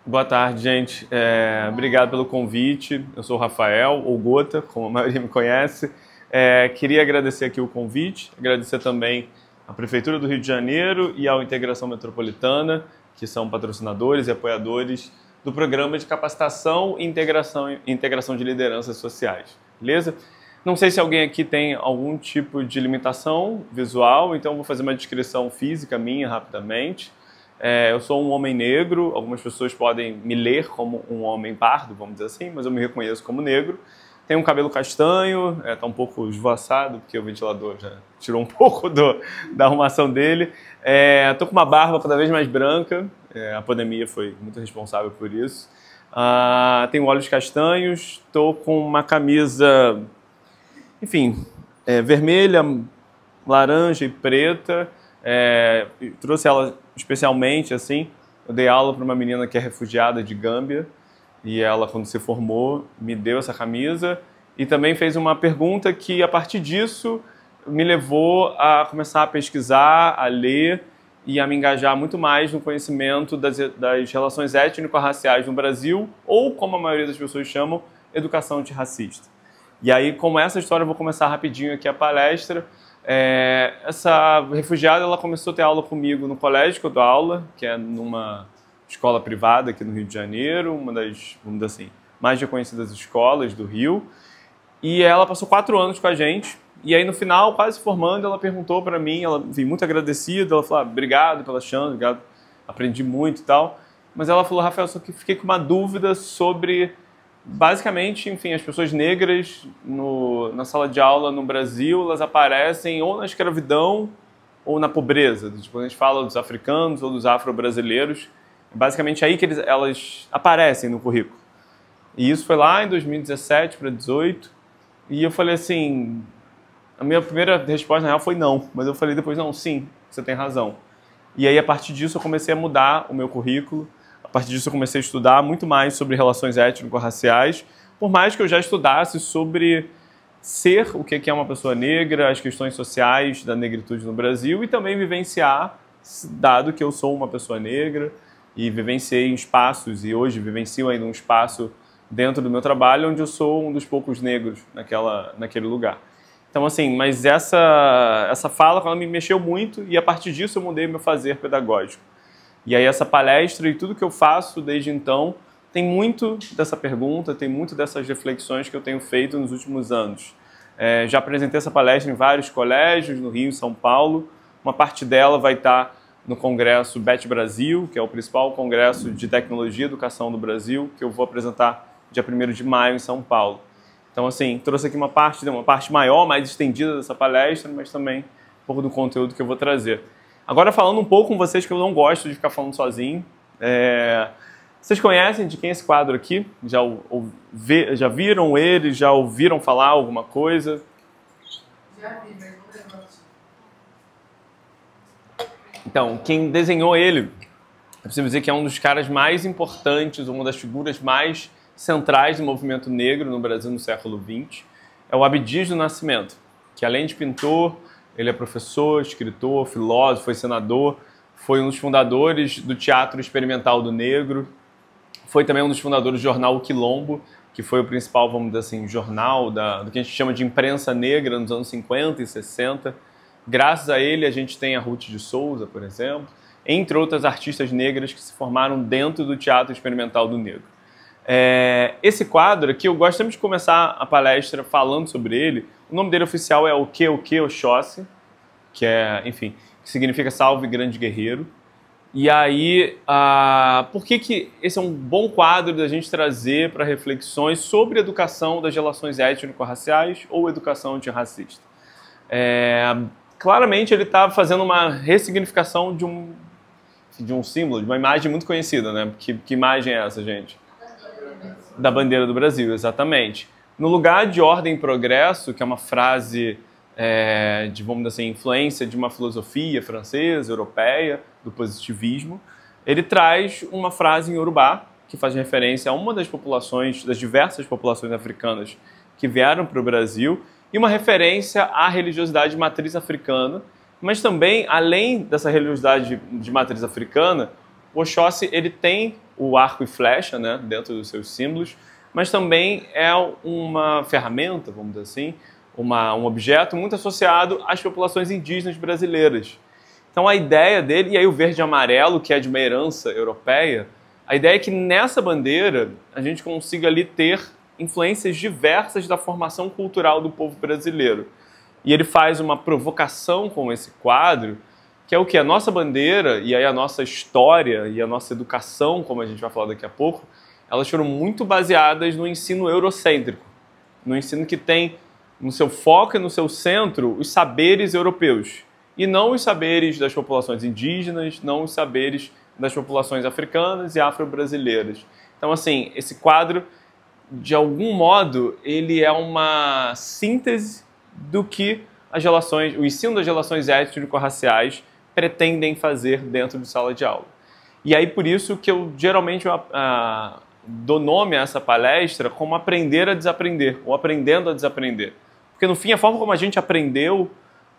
Boa tarde, gente. Obrigado pelo convite. Eu sou o Rafael, ou Gota, como a maioria me conhece. Queria agradecer aqui o convite, agradecer também à Prefeitura do Rio de Janeiro e à Integração Metropolitana, que são patrocinadores e apoiadores do programa de capacitação e integração de lideranças sociais. Beleza? Não sei se alguém aqui tem algum tipo de limitação visual, então vou fazer uma descrição física minha rapidamente. Eu sou um homem negro, algumas pessoas podem me ler como um homem pardo, vamos dizer assim, mas eu me reconheço como negro. Tenho um cabelo castanho, está um pouco esvoaçado, porque o ventilador já tirou um pouco da arrumação dele. Estou com uma barba cada vez mais branca, a pandemia foi muito responsável por isso. Tenho olhos castanhos, estou com uma camisa, enfim, vermelha, laranja e preta. Trouxe ela especialmente, assim, eu dei aula para uma menina que é refugiada de Gâmbia e ela, quando se formou, me deu essa camisa e também fez uma pergunta que, a partir disso, me levou a começar a pesquisar, a ler e a me engajar muito mais no conhecimento das relações étnico-raciais no Brasil, ou, como a maioria das pessoas chamam, educação antirracista. E aí, com essa história, eu vou começar rapidinho aqui a palestra. Essa refugiada, ela começou a ter aula comigo no colégio que eu dou aula, que é numa escola privada aqui no Rio de Janeiro, uma das, vamos dizer assim, mais reconhecidas escolas do Rio. E ela passou 4 anos com a gente. E aí, no final, quase formando, ela perguntou para mim, ela, enfim, muito agradecida, ela falou, obrigado pela chance, obrigado, aprendi muito e tal. Mas ela falou, Rafael, só que fiquei com uma dúvida sobre... Basicamente, enfim, as pessoas negras na sala de aula no Brasil, elas aparecem ou na escravidão ou na pobreza. Tipo, a gente fala dos africanos ou dos afro-brasileiros, basicamente aí que elas aparecem no currículo. E isso foi lá em 2017 para 2018, e eu falei assim, a minha primeira resposta na real foi não, mas eu falei depois, não, sim, você tem razão. E aí, a partir disso, eu comecei a mudar o meu currículo. A partir disso eu comecei a estudar muito mais sobre relações étnico-raciais, por mais que eu já estudasse sobre ser o que é uma pessoa negra, as questões sociais da negritude no Brasil e também vivenciar, dado que eu sou uma pessoa negra e vivenciei em espaços, e hoje vivencio ainda um espaço dentro do meu trabalho onde eu sou um dos poucos negros naquele lugar. Então, assim, mas essa fala ela me mexeu muito e a partir disso eu mudei meu fazer pedagógico. E aí essa palestra e tudo que eu faço desde então tem muito dessa pergunta, tem muito dessas reflexões que eu tenho feito nos últimos anos. Já apresentei essa palestra em vários colégios, no Rio e São Paulo. Uma parte dela vai estar no Congresso BET Brasil, que é o principal congresso de tecnologia e educação do Brasil, que eu vou apresentar dia 1º de maio em São Paulo. Então, assim, trouxe aqui uma parte maior, mais estendida dessa palestra, mas também um pouco do conteúdo que eu vou trazer. Agora, falando um pouco com vocês, que eu não gosto de ficar falando sozinho. Vocês conhecem de quem é esse quadro aqui? Já viram ele? Já ouviram falar alguma coisa? Já vi, mas não lembro. Então, quem desenhou ele, é possível dizer que é um dos caras mais importantes, uma das figuras mais centrais do movimento negro no Brasil no século XX. É o Abdias do Nascimento, que além de pintor, ele é professor, escritor, filósofo, foi senador, foi um dos fundadores do Teatro Experimental do Negro, foi também um dos fundadores do jornal O Quilombo, que foi o principal, vamos dizer assim, jornal do que a gente chama de imprensa negra nos anos 50 e 60. Graças a ele, a gente tem a Ruth de Souza, por exemplo, entre outras artistas negras que se formaram dentro do Teatro Experimental do Negro. Esse quadro aqui, eu gosto sempre de começar a palestra falando sobre ele. O nome dele oficial é O Que Oxóssi, que enfim, que significa Salve Grande Guerreiro. E aí, por que esse é um bom quadro da gente trazer para reflexões sobre a educação das relações étnico-raciais ou educação antirracista? Claramente ele está fazendo uma ressignificação de um símbolo, de uma imagem muito conhecida, né? Que imagem é essa, gente? Da bandeira do Brasil, exatamente. No lugar de ordem e progresso, que é uma frase de, vamos dizer assim, influência de uma filosofia francesa, europeia, do positivismo, ele traz uma frase em Yorubá, que faz referência a uma das populações, das diversas populações africanas que vieram para o Brasil, e uma referência à religiosidade de matriz africana, mas também, além dessa religiosidade de matriz africana, o Oxóssi ele tem o arco e flecha, né, dentro dos seus símbolos, mas também é uma ferramenta, vamos dizer assim, um objeto muito associado às populações indígenas brasileiras. Então a ideia dele, e aí o verde e amarelo, que é de uma herança europeia, a ideia é que nessa bandeira a gente consiga ali ter influências diversas da formação cultural do povo brasileiro. E ele faz uma provocação com esse quadro, que é o que? A nossa bandeira, e aí a nossa história e a nossa educação, como a gente vai falar daqui a pouco, elas foram muito baseadas no ensino eurocêntrico, no ensino que tem no seu foco e no seu centro os saberes europeus, e não os saberes das populações indígenas, não os saberes das populações africanas e afro-brasileiras. Então, assim, esse quadro, de algum modo, ele é uma síntese do que o ensino das relações étnico-raciais pretendem fazer dentro de sala de aula. E aí, por isso que eu geralmente dou nome a essa palestra como Aprender a Desaprender, ou Aprendendo a Desaprender. Porque, no fim, a forma como a gente aprendeu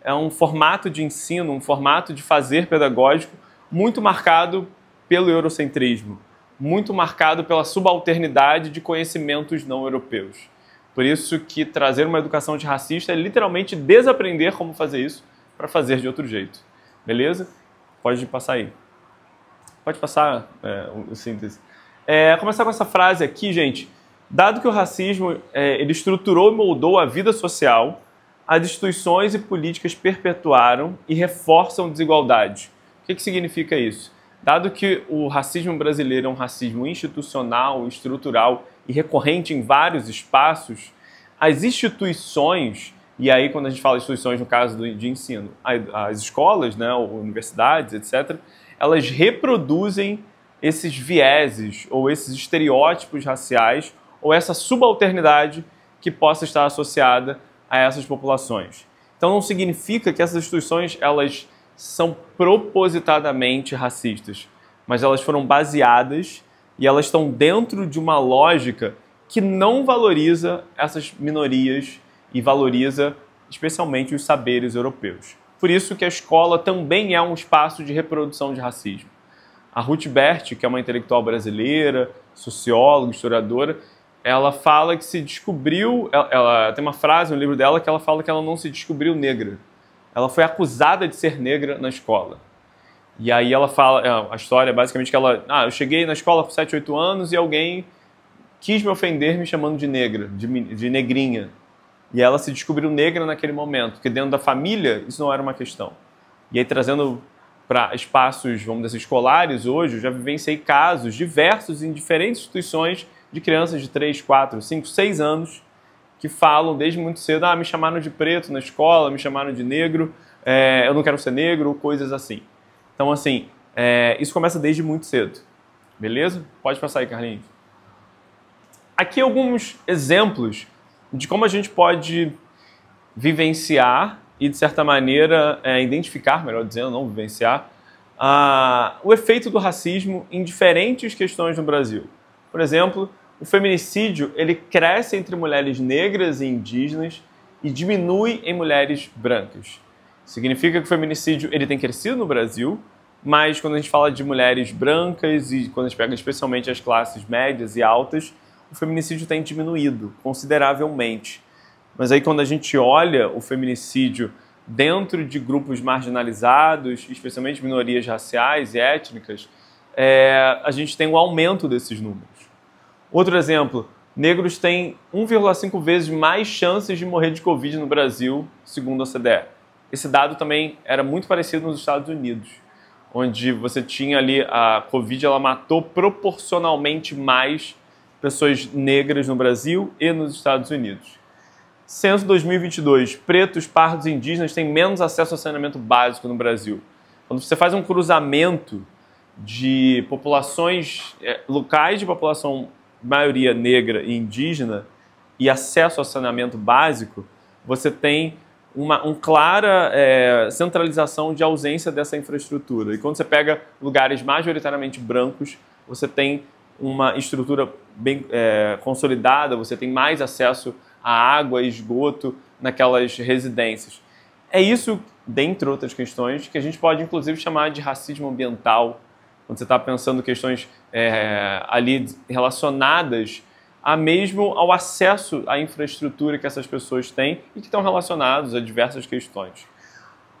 é um formato de ensino, um formato de fazer pedagógico muito marcado pelo eurocentrismo, muito marcado pela subalternidade de conhecimentos não europeus. Por isso que trazer uma educação antirracista é literalmente desaprender como fazer isso para fazer de outro jeito. Beleza? Pode passar aí. Pode passar o síntese. Começar com essa frase aqui, gente. Dado que o racismo ele estruturou e moldou a vida social, as instituições e políticas perpetuaram e reforçam desigualdades. O que significa isso? Dado que o racismo brasileiro é um racismo institucional, estrutural e recorrente em vários espaços, as instituições, e aí quando a gente fala instituições no caso de ensino, as escolas, né, universidades, etc., elas reproduzem esses vieses ou esses estereótipos raciais ou essa subalternidade que possa estar associada a essas populações. Então não significa que essas instituições elas são propositadamente racistas, mas elas foram baseadas e elas estão dentro de uma lógica que não valoriza essas minorias e valoriza especialmente os saberes europeus. Por isso que a escola também é um espaço de reprodução de racismo. A Ruth Bert, que é uma intelectual brasileira, socióloga, historiadora, ela fala que se descobriu, ela tem uma frase no livro dela que ela fala que ela não se descobriu negra. Ela foi acusada de ser negra na escola. E aí ela fala, a história é basicamente que eu cheguei na escola com 7, 8 anos e alguém quis me ofender me chamando de negra, de negrinha. E ela se descobriu negra naquele momento, porque dentro da família isso não era uma questão. E aí trazendo para espaços, vamos dizer, escolares hoje, eu já vivenciei casos diversos em diferentes instituições de crianças de 3, 4, 5, 6 anos que falam desde muito cedo, me chamaram de preto na escola, me chamaram de negro, eu não quero ser negro, coisas assim. Então, assim, isso começa desde muito cedo. Beleza? Pode passar aí, Carlinhos. Aqui alguns exemplos de como a gente pode vivenciar e, de certa maneira, identificar, melhor dizendo, não vivenciar, o efeito do racismo em diferentes questões no Brasil. Por exemplo, o feminicídio ele cresce entre mulheres negras e indígenas e diminui em mulheres brancas. Significa que o feminicídio ele tem crescido no Brasil, mas quando a gente fala de mulheres brancas e quando a gente pega especialmente as classes médias e altas, o feminicídio tem diminuído consideravelmente. Mas aí quando a gente olha o feminicídio dentro de grupos marginalizados, especialmente minorias raciais e étnicas, a gente tem um aumento desses números. Outro exemplo, negros têm 1,5 vezes mais chances de morrer de Covid no Brasil, segundo a OCDE. Esse dado também era muito parecido nos Estados Unidos, onde você tinha ali a Covid, ela matou proporcionalmente mais pessoas negras no Brasil e nos Estados Unidos. Censo 2022, pretos, pardos e indígenas têm menos acesso ao saneamento básico no Brasil. Quando você faz um cruzamento de populações locais de população maioria negra e indígena e acesso ao saneamento básico, você tem uma clara centralização de ausência dessa infraestrutura. E quando você pega lugares majoritariamente brancos, você tem uma estrutura bem consolidada, você tem mais acesso a água e esgoto naquelas residências. É isso, dentre outras questões, que a gente pode inclusive chamar de racismo ambiental, quando você está pensando questões ali relacionadas mesmo ao acesso à infraestrutura que essas pessoas têm e que estão relacionados a diversas questões.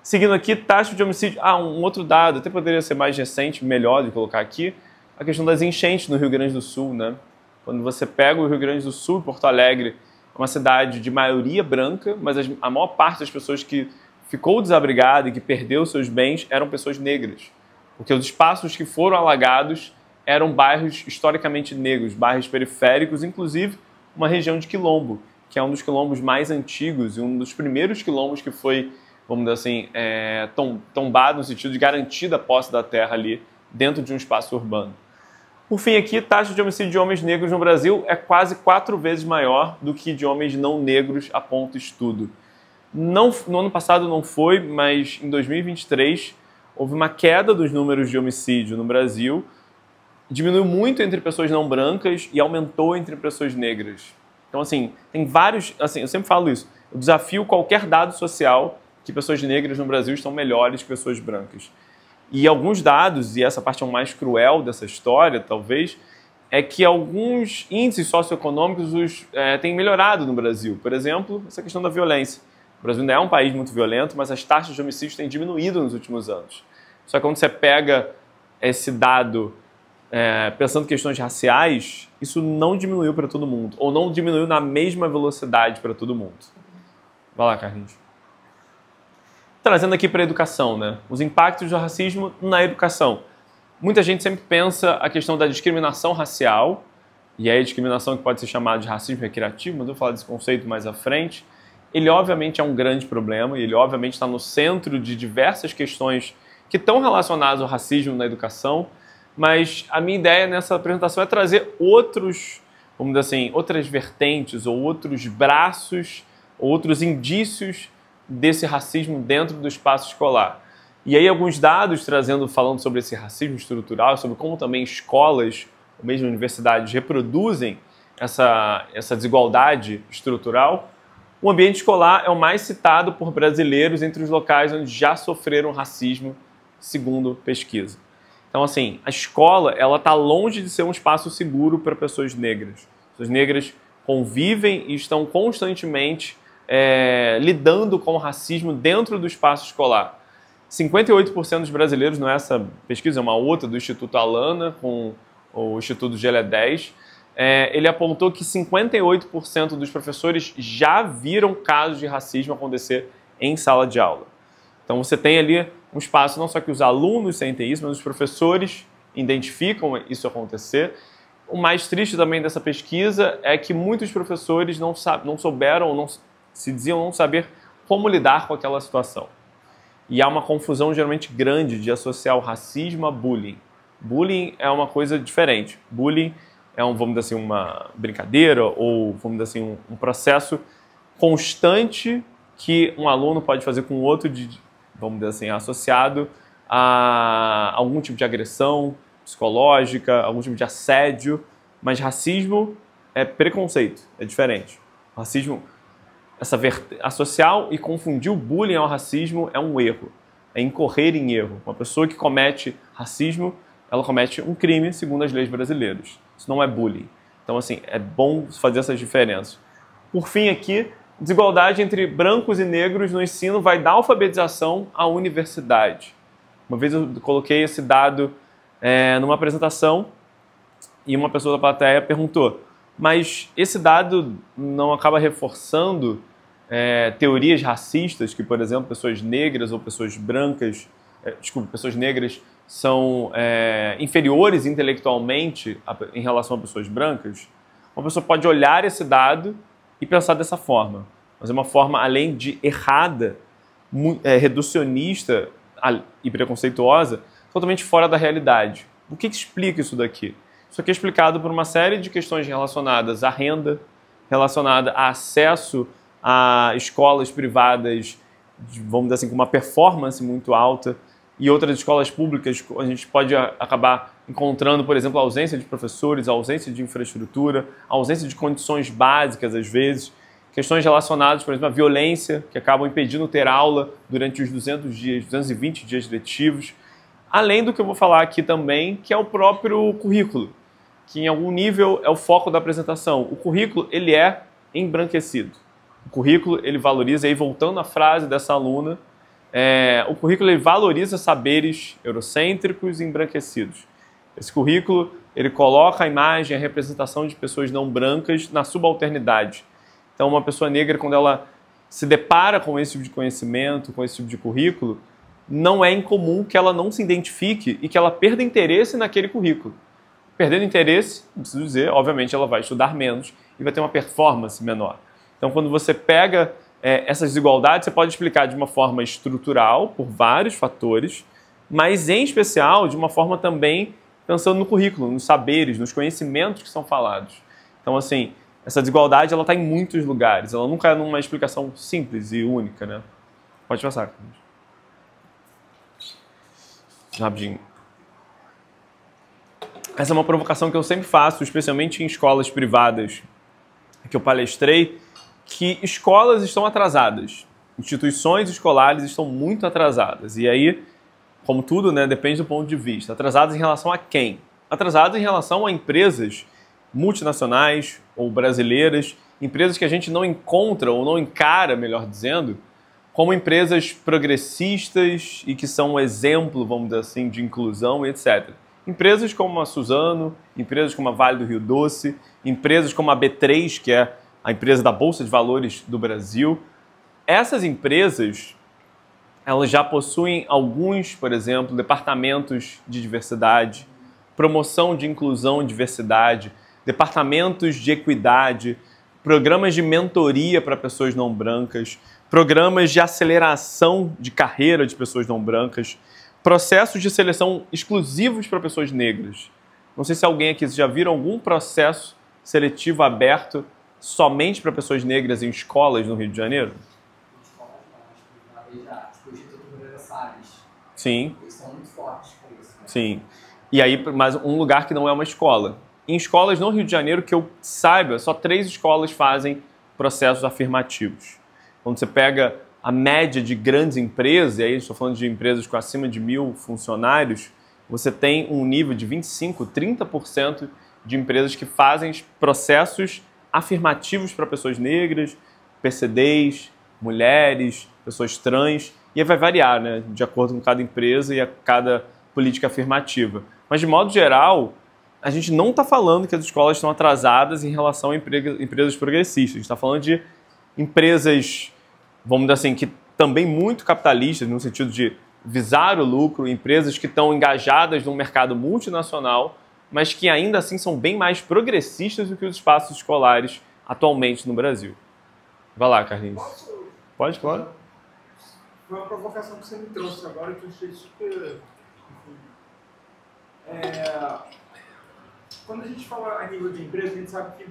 Seguindo aqui, taxa de homicídio. Um outro dado, até poderia ser mais recente, melhor de colocar aqui, a questão das enchentes no Rio Grande do Sul, né? Quando você pega o Rio Grande do Sul e Porto Alegre, é uma cidade de maioria branca, mas a maior parte das pessoas que ficou desabrigada e que perdeu seus bens eram pessoas negras. Porque os espaços que foram alagados eram bairros historicamente negros, bairros periféricos, inclusive uma região de quilombo, que é um dos quilombos mais antigos e um dos primeiros quilombos que foi, vamos dizer assim, tombado no sentido de garantir a posse da terra ali dentro de um espaço urbano. Por fim aqui, a taxa de homicídio de homens negros no Brasil é quase 4 vezes maior do que de homens não negros, aponta estudo. No ano passado não foi, mas em 2023 houve uma queda dos números de homicídio no Brasil, diminuiu muito entre pessoas não brancas e aumentou entre pessoas negras. Então, assim, tem vários... Assim, eu sempre falo isso. Eu desafio qualquer dado social que pessoas negras no Brasil estão melhores que pessoas brancas. E alguns dados, e essa parte é o mais cruel dessa história, talvez, é que alguns índices socioeconômicos têm melhorado no Brasil. Por exemplo, essa questão da violência. O Brasil ainda é um país muito violento, mas as taxas de homicídios têm diminuído nos últimos anos. Só que quando você pega esse dado pensando em questões raciais, isso não diminuiu para todo mundo, ou não diminuiu na mesma velocidade para todo mundo. Vai lá, Carlinhos. Trazendo aqui para a educação, né? Os impactos do racismo na educação. Muita gente sempre pensa a questão da discriminação racial, e aí a discriminação que pode ser chamada de racismo recreativo, mas eu vou falar desse conceito mais à frente. Ele obviamente é um grande problema, e ele obviamente está no centro de diversas questões que estão relacionadas ao racismo na educação, mas a minha ideia nessa apresentação é trazer outros, vamos dizer assim, outras vertentes, ou outros braços, ou outros indícios desse racismo dentro do espaço escolar. E aí alguns dados falando sobre esse racismo estrutural, sobre como também escolas, ou mesmo universidades, reproduzem essa desigualdade estrutural. O ambiente escolar é o mais citado por brasileiros entre os locais onde já sofreram racismo, segundo pesquisa. Então, assim, a escola ela está longe de ser um espaço seguro para pessoas negras. Pessoas negras convivem e estão constantemente lidando com o racismo dentro do espaço escolar. 58% dos brasileiros, não é essa pesquisa, é uma outra do Instituto Alana, com o Instituto GLE10, ele apontou que 58% dos professores já viram casos de racismo acontecer em sala de aula. Então você tem ali um espaço, não só que os alunos sentem isso, mas os professores identificam isso acontecer. O mais triste também dessa pesquisa é que muitos professores não souberam, ou se diziam não saber como lidar com aquela situação. E há uma confusão geralmente grande de associar o racismo a bullying. Bullying é uma coisa diferente. Bullying é, vamos dizer assim, uma brincadeira ou, vamos dizer assim, um processo constante que um aluno pode fazer com o outro, vamos dizer assim, associado a algum tipo de agressão psicológica, algum tipo de assédio, mas racismo é preconceito, é diferente. Racismo, associar e confundir o bullying ao racismo é um erro, é incorrer em erro. Uma pessoa que comete racismo, ela comete um crime segundo as leis brasileiras. Isso não é bullying. Então, assim, é bom fazer essas diferenças. Por fim aqui, desigualdade entre brancos e negros no ensino vai da alfabetização à universidade. Uma vez eu coloquei esse dado numa apresentação e uma pessoa da plateia perguntou: mas esse dado não acaba reforçando teorias racistas que, por exemplo, pessoas negras ou pessoas brancas, pessoas negras são inferiores intelectualmente em relação a pessoas brancas? Uma pessoa pode olhar esse dado e pensar dessa forma, mas é uma forma, além de errada, reducionista e preconceituosa, totalmente fora da realidade. O que explica isso daqui? Isso aqui é explicado por uma série de questões relacionadas à renda, relacionada a acesso a escolas privadas, vamos dizer assim, com uma performance muito alta, e outras escolas públicas, a gente pode acabar encontrando, por exemplo, a ausência de professores, a ausência de infraestrutura, a ausência de condições básicas, às vezes, questões relacionadas, por exemplo, à violência, que acabam impedindo ter aula durante os 220 dias letivos, Além do que eu vou falar aqui também, que é o próprio currículo, que em algum nível é o foco da apresentação. O currículo, ele é embranquecido. O currículo, ele valoriza, e aí voltando à frase dessa aluna, o currículo ele valoriza saberes eurocêntricos e embranquecidos. Esse currículo, ele coloca a imagem, a representação de pessoas não brancas na subalternidade. Então, uma pessoa negra, quando ela se depara com esse tipo de conhecimento, com esse tipo de currículo, não é incomum que ela não se identifique e que ela perda interesse naquele currículo. Perdendo interesse, não preciso dizer, obviamente ela vai estudar menos e vai ter uma performance menor. Então, quando você pega essas desigualdades, você pode explicar de uma forma estrutural, por vários fatores, mas em especial de uma forma também pensando no currículo, nos saberes, nos conhecimentos que são falados. Então, assim, essa desigualdade ela está em muitos lugares, ela nunca é numa explicação simples e única, né? Pode passar. Rapidinho. Essa é uma provocação que eu sempre faço, especialmente em escolas privadas que eu palestrei, que escolas estão atrasadas, instituições escolares estão muito atrasadas. E aí, como tudo, né, depende do ponto de vista. Atrasadas em relação a quem? Atrasadas em relação a empresas multinacionais ou brasileiras, empresas que a gente não encontra ou não encara, melhor dizendo, como empresas progressistas e que são um exemplo, vamos dizer assim, de inclusão, etc. Empresas como a Suzano, empresas como a Vale do Rio Doce, empresas como a B3, que é a empresa da Bolsa de Valores do Brasil. Essas empresas, elas já possuem alguns, por exemplo, departamentos de diversidade, promoção de inclusão e diversidade, departamentos de equidade, programas de mentoria para pessoas não brancas, programas de aceleração de carreira de pessoas não brancas, processos de seleção exclusivos para pessoas negras. Não sei se alguém aqui já viram algum processo seletivo aberto somente para pessoas negras em escolas no Rio de Janeiro? Sim. Eles são muito fortes com isso. Né? Sim. E aí, mas um lugar que não é uma escola. Em escolas no Rio de Janeiro, que eu saiba, só 3 escolas fazem processos afirmativos. Quando você pega a média de grandes empresas, e aí estou falando de empresas com acima de 1.000 funcionários, você tem um nível de 25%, 30% de empresas que fazem processos afirmativos para pessoas negras, PCDs, mulheres, pessoas trans, e aí vai variar, né, de acordo com cada empresa e a cada política afirmativa. Mas, de modo geral, a gente não está falando que as escolas estão atrasadas em relação a empresas progressistas. A gente está falando de empresas, vamos dizer assim, que também muito capitalistas, no sentido de visar o lucro, empresas que estão engajadas num mercado multinacional, mas que ainda assim são bem mais progressistas do que os espaços escolares atualmente no Brasil. Vai lá, Carlinhos. Pode, claro. Foi uma provocação que você me trouxe agora que eu achei super... Quando a gente fala a nível de empresa, a gente sabe que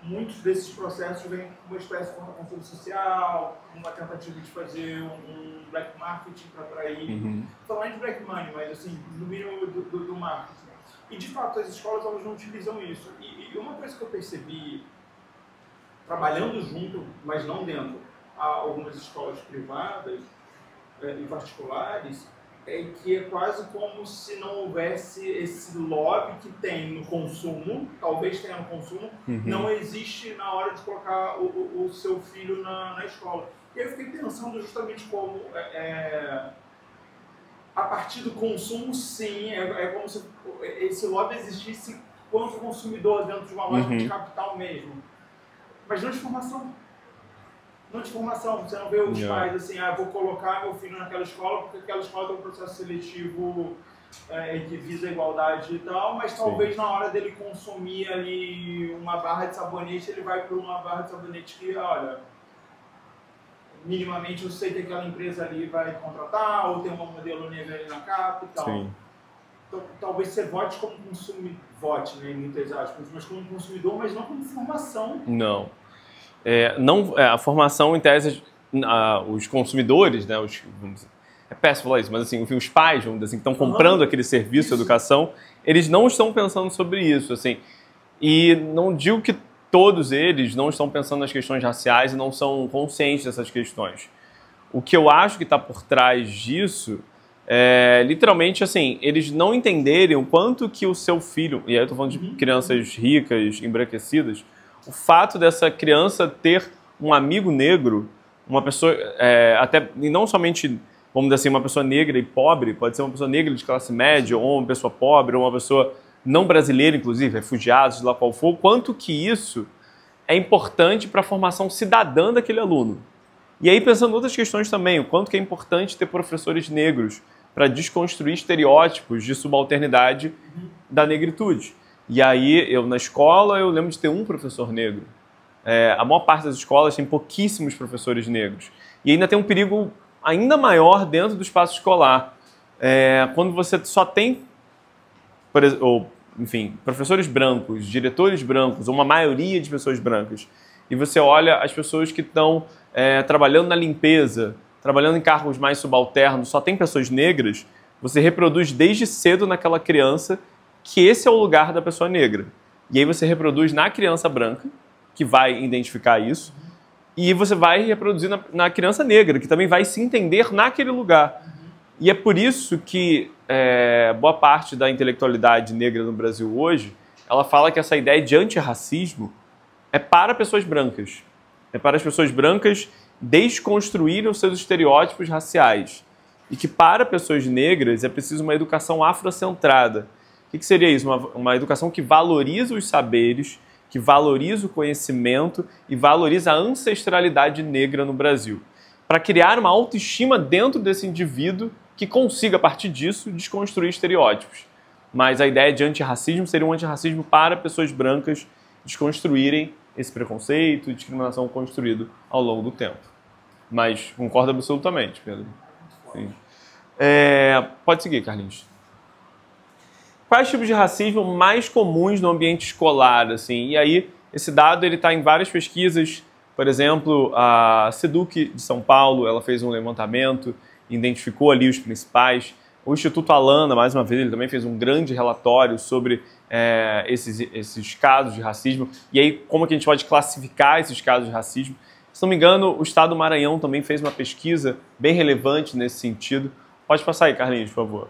muitos desses processos vêm com uma espécie de controle social, uma tentativa de fazer um black marketing para atrair, falando de black money, mas assim, no mínimo do marketing. E de fato as escolas elas não utilizam isso. E uma coisa que eu percebi, trabalhando junto, mas não dentro, a algumas escolas privadas e particulares, é que é quase como se não houvesse esse lobby que tem no consumo, talvez tenha no consumo, não existe na hora de colocar o seu filho na escola. E eu fiquei pensando justamente como, a partir do consumo, sim, é como se esse lobby existisse quanto consumidor dentro de uma lógica de capital mesmo. Mas não de formação. Não de formação, você não vê os pais assim, vou colocar meu filho naquela escola porque aquela escola tem um processo seletivo que visa a igualdade e tal, mas talvez na hora dele consumir ali uma barra de sabonete, ele vai para uma barra de sabonete que, olha, minimamente eu sei que aquela empresa ali vai contratar, ou tem uma modelo negra ali na capa e tal. Sim. Então, talvez você vote como consumidor, vote, né, em muitas aspas, mas como consumidor, mas não como formação. Não. A formação, em tese, os consumidores, né, é péssimo falar isso, mas assim, os pais, vamos dizer assim, que estão comprando aquele serviço de educação, eles não estão pensando sobre isso, assim. E não digo que todos eles não estão pensando nas questões raciais e não são conscientes dessas questões. O que eu acho que está por trás disso literalmente, assim, eles não entenderem o quanto que o seu filho, e aí eu estou falando de crianças ricas, embranquecidas, o fato dessa criança ter um amigo negro, uma pessoa, até, e não somente, vamos dizer assim, uma pessoa negra e pobre, pode ser uma pessoa negra de classe média, ou uma pessoa pobre, ou uma pessoa não brasileira, inclusive, refugiados, de lá qual for, quanto que isso é importante para a formação cidadã daquele aluno. E aí, pensando em outras questões também, o quanto que é importante ter professores negros para desconstruir estereótipos de subalternidade da negritude. E aí, na escola, eu lembro de ter um professor negro. A maior parte das escolas tem pouquíssimos professores negros. E ainda tem um perigo ainda maior dentro do espaço escolar. Quando você só tem, por exemplo, enfim, professores brancos, diretores brancos, ou uma maioria de pessoas brancas, e você olha as pessoas que estão trabalhando na limpeza, trabalhando em cargos mais subalternos, só tem pessoas negras, você reproduz desde cedo naquela criança que esse é o lugar da pessoa negra. E aí você reproduz na criança branca, que vai identificar isso, e você vai reproduzir na criança negra, que também vai se entender naquele lugar. E é por isso que boa parte da intelectualidade negra no Brasil hoje, ela fala que essa ideia de antirracismo é para pessoas brancas. É para as pessoas brancas desconstruírem os seus estereótipos raciais. E que para pessoas negras é preciso uma educação afrocentrada. O que seria isso? Uma educação que valoriza os saberes, que valoriza o conhecimento e valoriza a ancestralidade negra no Brasil. Para criar uma autoestima dentro desse indivíduo que consiga, a partir disso, desconstruir estereótipos. Mas a ideia de antirracismo seria um antirracismo para pessoas brancas desconstruírem esse preconceito e discriminação construído ao longo do tempo. Mas concordo absolutamente, Pedro. Sim. Pode seguir, Carlinhos. Quais tipos de racismo mais comuns no ambiente escolar? Assim? E aí, esse dado está em várias pesquisas. Por exemplo, a SEDUC de São Paulo, ela fez um levantamento, identificou ali os principais. O Instituto Alana, mais uma vez, ele também fez um grande relatório sobre esses casos de racismo. E aí, como que a gente pode classificar esses casos de racismo? Se não me engano, o Estado do Maranhão também fez uma pesquisa bem relevante nesse sentido. Pode passar aí, Carlinhos, por favor.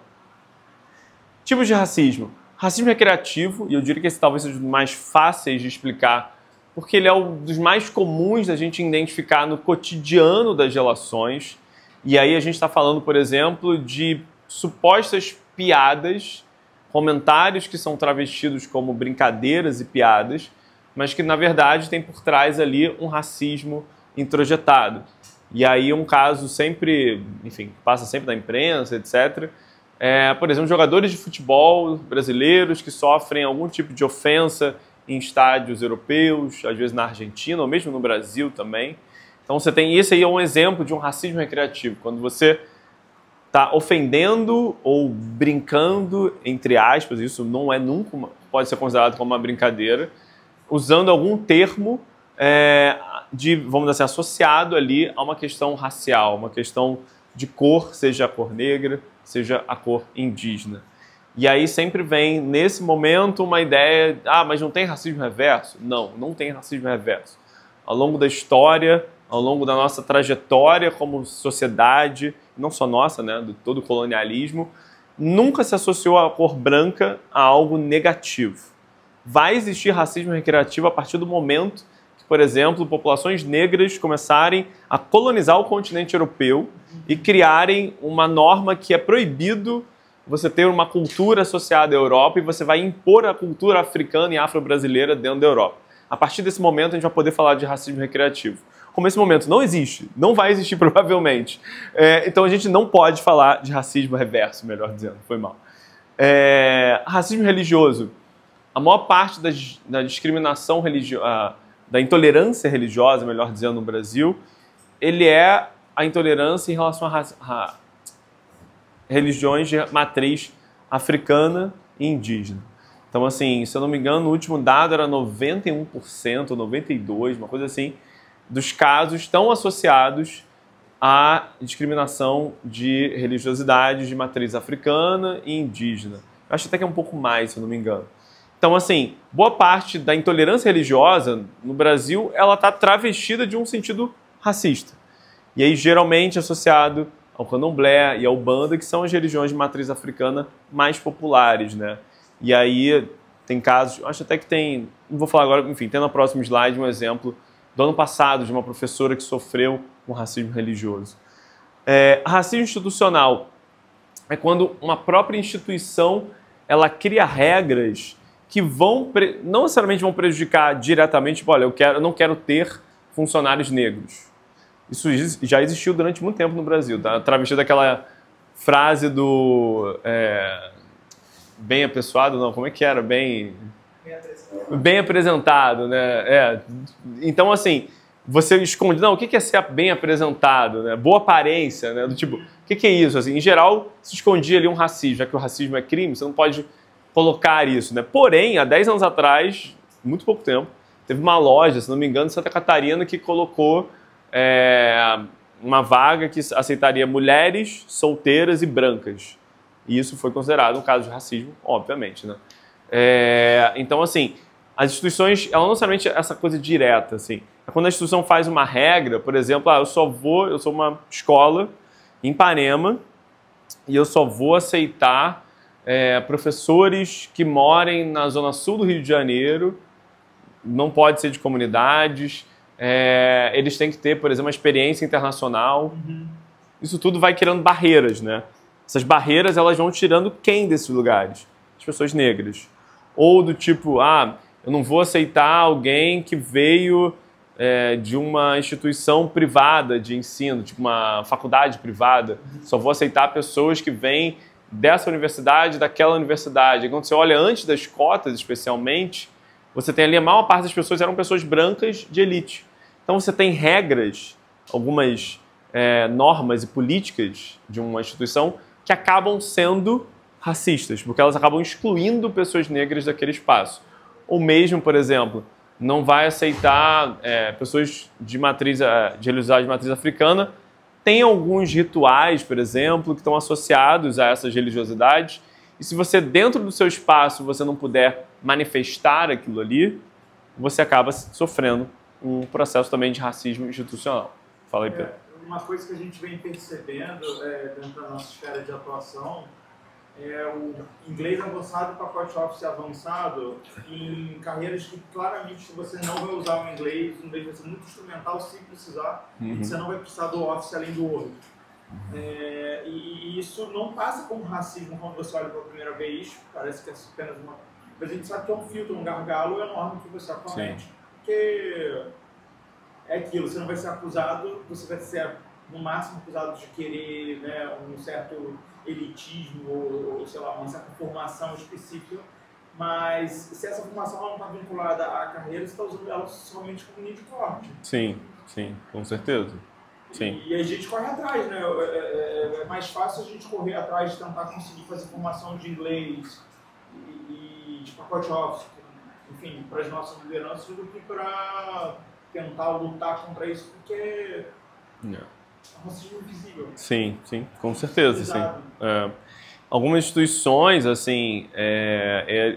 Tipos de racismo. Racismo recreativo, e eu diria que esse talvez seja um dos mais fáceis de explicar, porque ele é um dos mais comuns da gente identificar no cotidiano das relações. E aí a gente está falando, por exemplo, de supostas piadas, comentários que são travestidos como brincadeiras e piadas, mas que, na verdade, tem por trás ali um racismo introjetado. E aí um caso sempre, enfim, passa sempre na imprensa, etc., por exemplo, jogadores de futebol brasileiros que sofrem algum tipo de ofensa em estádios europeus, às vezes na Argentina, ou mesmo no Brasil também. Então você tem, esse aí é um exemplo de um racismo recreativo, quando você está ofendendo ou brincando, entre aspas, isso não é nunca, pode ser considerado como uma brincadeira, usando algum termo vamos dizer assim, associado ali a uma questão racial, uma questão de cor, seja a cor negra, seja a cor indígena. E aí sempre vem, nesse momento, uma ideia, mas não tem racismo reverso? Não, não tem racismo reverso. Ao longo da história, ao longo da nossa trajetória como sociedade, não só nossa, né, de todo o colonialismo, nunca se associou a cor branca a algo negativo. Vai existir racismo recreativo a partir do momento que, por exemplo, populações negras começarem a colonizar o continente europeu e criarem uma norma que é proibido você ter uma cultura associada à Europa e você vai impor a cultura africana e afro-brasileira dentro da Europa. A partir desse momento, a gente vai poder falar de racismo recreativo. Como esse momento não existe, não vai existir provavelmente, então a gente não pode falar de racismo reverso, melhor dizendo, foi mal. Racismo religioso. A maior parte da discriminação religiosa, da intolerância religiosa, melhor dizendo, no Brasil, ele é a intolerância em relação a religiões de matriz africana e indígena. Então, assim, se eu não me engano, o último dado era 91%, 92%, uma coisa assim, dos casos estão associados à discriminação de religiosidades de matriz africana e indígena. Eu acho até que é um pouco mais, se eu não me engano. Então, assim, boa parte da intolerância religiosa no Brasil, ela está travestida de um sentido racista. E aí, geralmente, associado ao candomblé e ao banda, que são as religiões de matriz africana mais populares, né? E aí tem casos, acho até que tem, não vou falar agora, enfim, tem no próximo slide um exemplo do ano passado de uma professora que sofreu com racismo religioso. Racismo institucional é quando uma própria instituição ela cria regras que não necessariamente vão prejudicar diretamente, tipo, olha, eu não quero ter funcionários negros. Isso já existiu durante muito tempo no Brasil, tá? Travestido daquela frase do bem apessoado, não, como é que era? Bem apresentado, né? Então, assim, você esconde, não, o que é ser bem apresentado, né? Boa aparência, né? Do tipo, o que é isso? Assim, em geral, se escondia ali um racismo, já que o racismo é crime, você não pode colocar isso, né? Porém, há 10 anos atrás, muito pouco tempo, teve uma loja, se não me engano, em Santa Catarina, que colocou uma vaga que aceitaria mulheres solteiras e brancas. E isso foi considerado um caso de racismo, obviamente, né? Então, assim, as instituições, ela não necessariamente essa coisa direta, assim. Quando a instituição faz uma regra, por exemplo, eu sou uma escola em Ipanema e eu só vou aceitar professores que morem na zona sul do Rio de Janeiro, não pode ser de comunidades, eles têm que ter, por exemplo, uma experiência internacional. Isso tudo vai criando barreiras, né? Essas barreiras, elas vão tirando quem desses lugares? As pessoas negras. Ou do tipo, eu não vou aceitar alguém que veio de uma instituição privada de ensino, tipo uma faculdade privada. Só vou aceitar pessoas que vêm dessa universidade, daquela universidade. E quando você olha antes das cotas, especialmente, você tem ali a maior parte das pessoas eram pessoas brancas de elite. Então você tem regras, algumas normas e políticas de uma instituição que acabam sendo racistas, porque elas acabam excluindo pessoas negras daquele espaço. Ou mesmo, por exemplo, não vai aceitar pessoas de religiosidade de matriz africana. Tem alguns rituais, por exemplo, que estão associados a essas religiosidades. E se você, dentro do seu espaço, você não puder manifestar aquilo ali, você acaba sofrendo um processo também de racismo institucional. Fala aí, Pedro. Uma coisa que a gente vem percebendo dentro da nossa esfera de atuação é o inglês avançado e pacote Office avançado em carreiras que claramente você não vai usar o inglês vai ser muito instrumental se precisar, você não vai precisar do Office além do Word. E isso não passa como racismo quando você olha pela primeira vez, parece que é apenas uma... Mas a gente sabe que é um filtro, um gargalo enorme que você acomete, porque é aquilo, você não vai ser acusado, você vai ser no máximo acusado de querer um certo elitismo ou sei lá, uma certa formação específica, mas se essa formação não está vinculada à carreira, você está usando ela somente como linha de corte. Sim, com certeza. Sim. E a gente corre atrás, né? É mais fácil a gente correr atrás de tentar conseguir fazer formação de inglês e de pacote Office, enfim, para as nossas lideranças, do que para tentar lutar contra isso, porque é um racismo invisível. Sim, com certeza. Sim. Algumas instituições, assim,